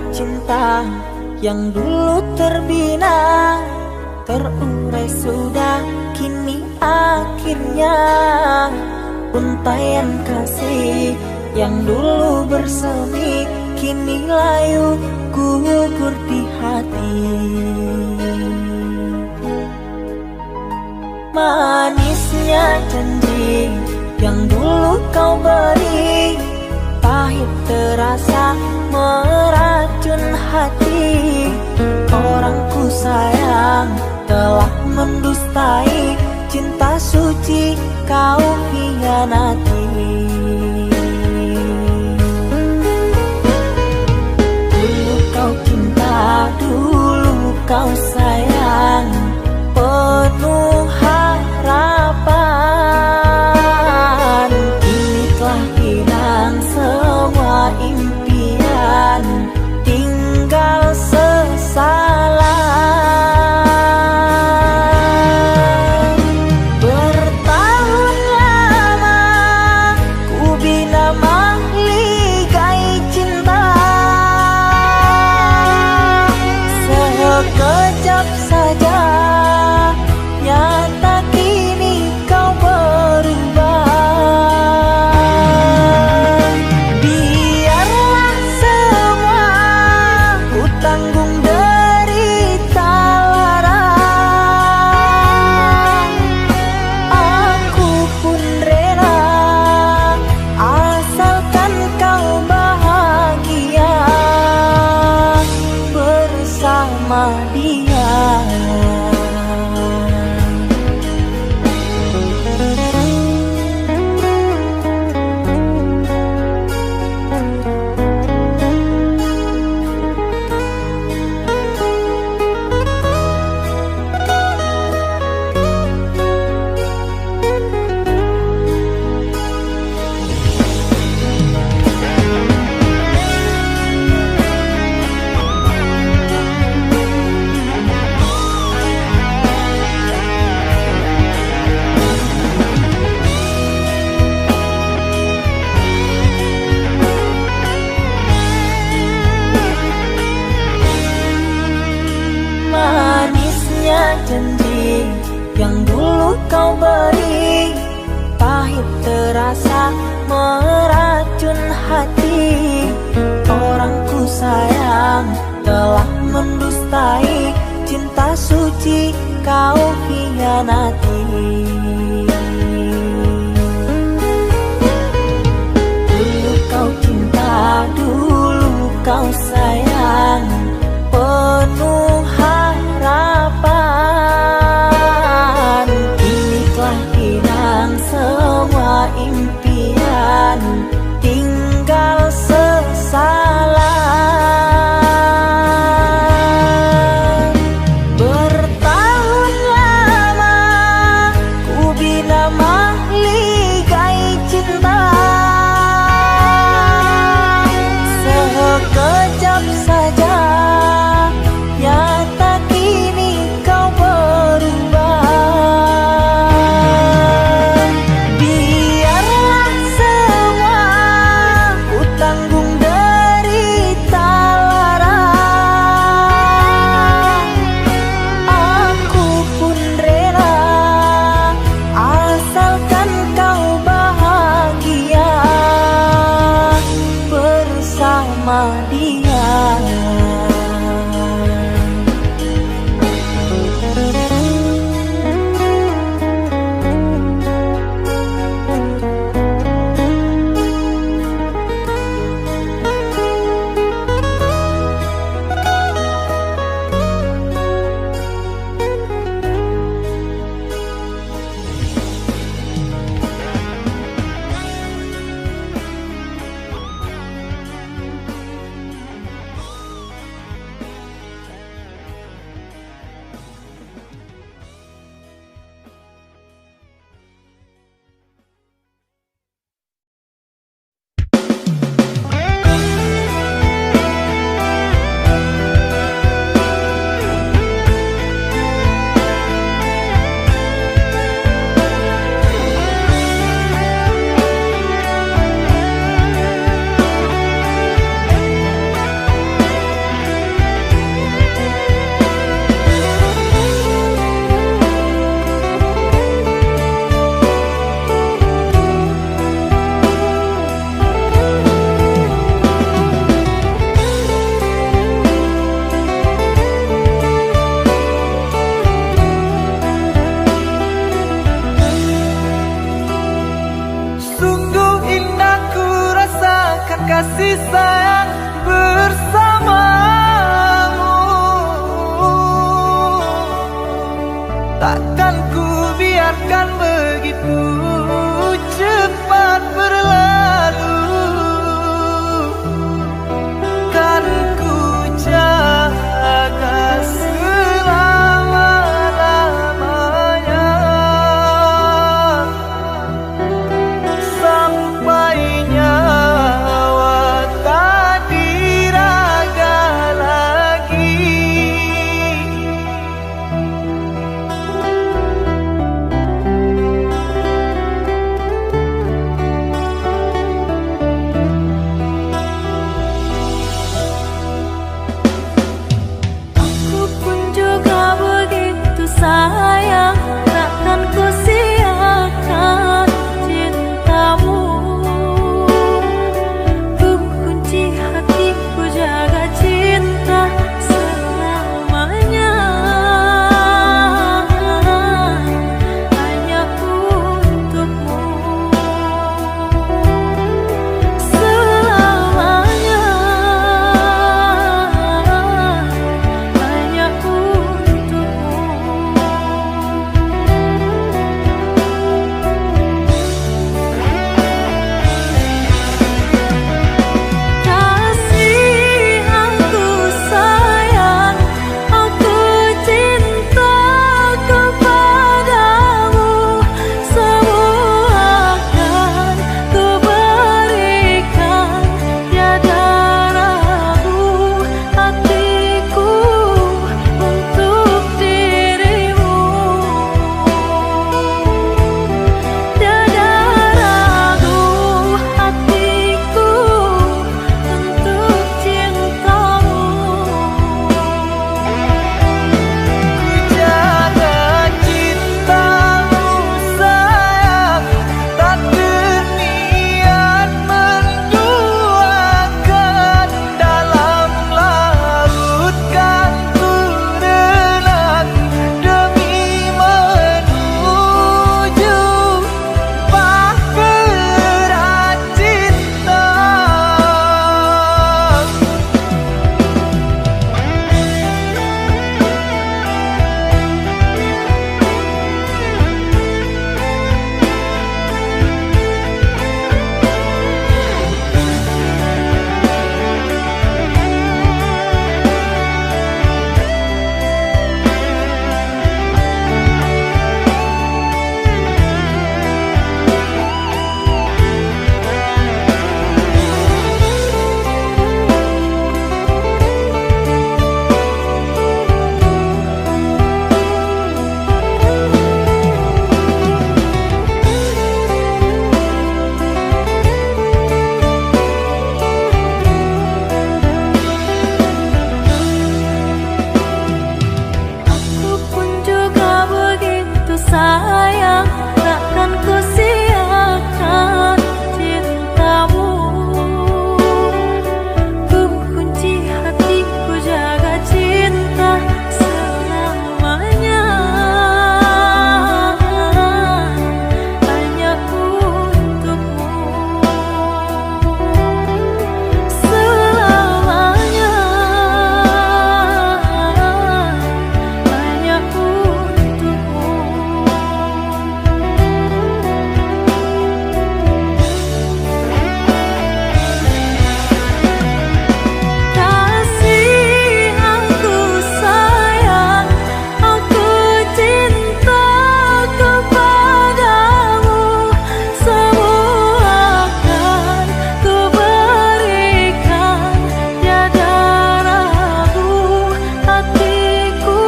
Cinta yang dulu terbina, terurai sudah kini akhirnya. Untaian kasih yang dulu bersemi, kini layu gugur di hati. Manisnya janji yang dulu kau beri, pahit terasa meracun hati. Orang ku sayang telah mendustai, cinta suci kau hianati. Dulu kau cinta, dulu kau sayang, penuh harapan. Kini telah hilang semua impian, tinggal sesalan. janji yang dulu kau beri, pahit terasa meracun hati. Orangku sayang telah mendustai cinta suci kau hianati. Dulu kau cinta, dulu kau sayang, penuh harapan. Kini telah hilang semua impian, tinggal sesalan. Bertahun lama ku bina mahligai cinta, sekejap saja nyata kini kau berubah. Biarlah semua ku tanggung derita lara, aku pun rela asalkan kau bahagia bersama dia. Sungguh indah ku rasakan kasih sayang bersamamu. Takkan ku biarkan begitu cepat berlalu. Kan ku jaga selama-lamanya sampai nyawa tak diraga lagi. sayang, takkan ku siakan cintamu. Ku kunci hatiku, jaga cinta selamanya, hanya untukmu. Selamanya, hanya untukmu. Kasih aku sayang, aku cinta kepadamu. Semua akan ku berikan, tiada ragu hatiku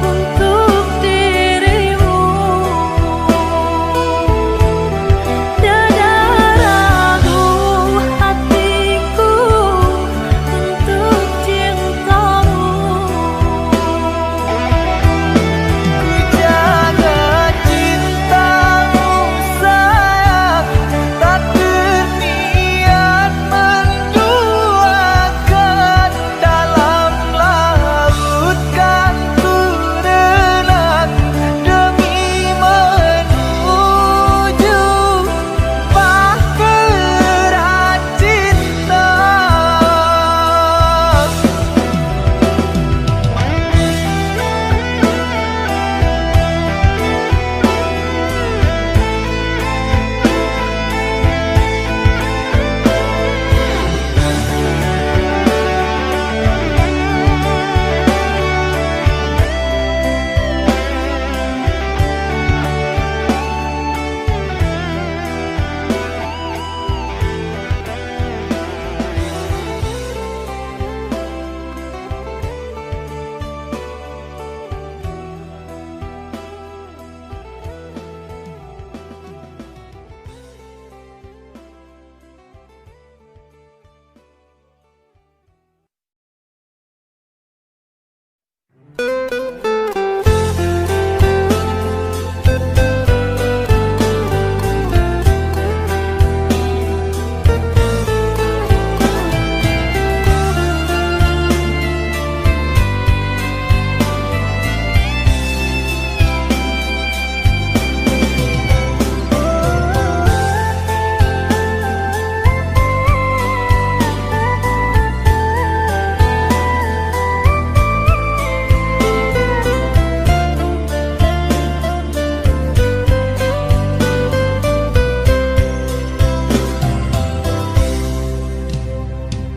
untuk dirimu. Tiada ragu hatiku untuk cintamu. Jaga cintamu sayang, tak berniat menduakan. Dalam laut kan ku renang demi menuju bahtera cinta.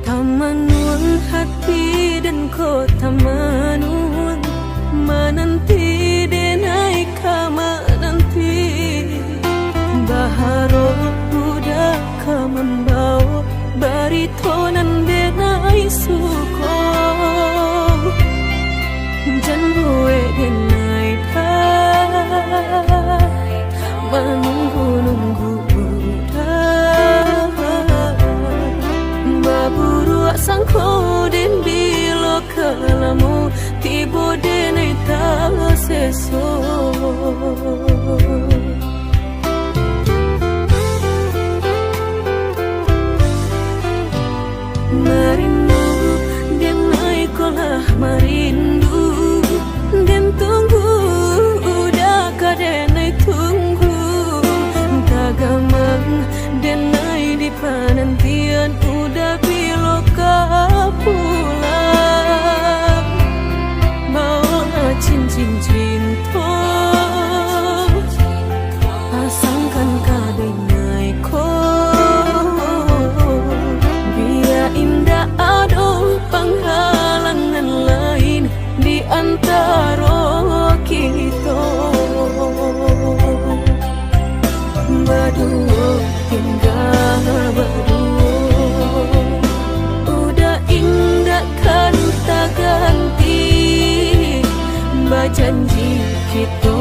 Tamanun hati dan kota manun, menanti denai kama nanti. Baharo udah membawa baritonan denai suko. Janwe denai dah menunggu-nunggu dah. Baburu sangko den bilo kalamu tibo denai tahu seso. Merindu denai kolah merindu, den tunggu udah kadenai tunggu. Tagamang denai di panantian udah bilo pulang. Bawa cincin cinta, pasangkan kadenai ko. Biar indah ada penghalangan lain di antara kita. Berdua tinggal berdua, udah indah kan tak ganti. Berjanji kita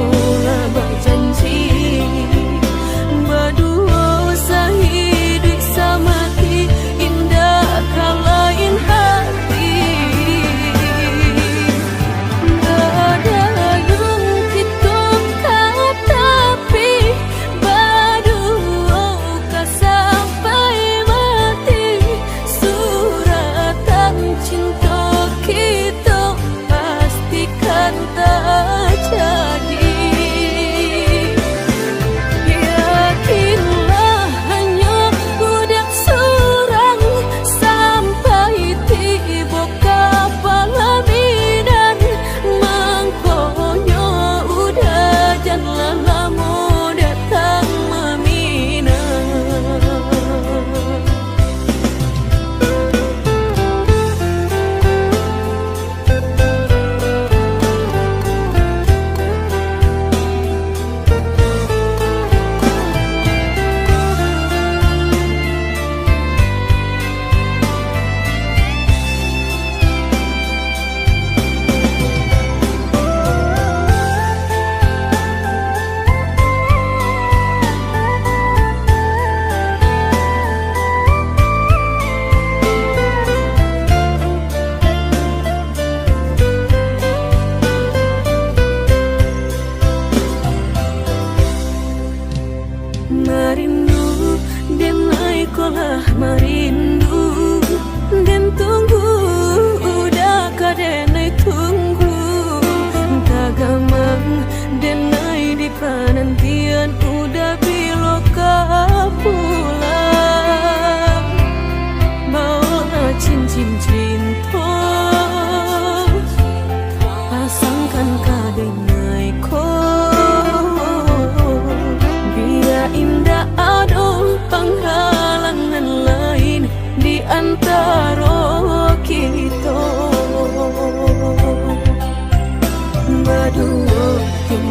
lah berjanji, berdua sehidup semati, indah kan lain hati. Gak ada yang kita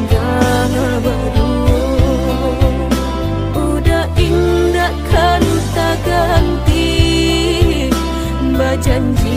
tinggal berdua. Udah indah kan tak ganti, berjanji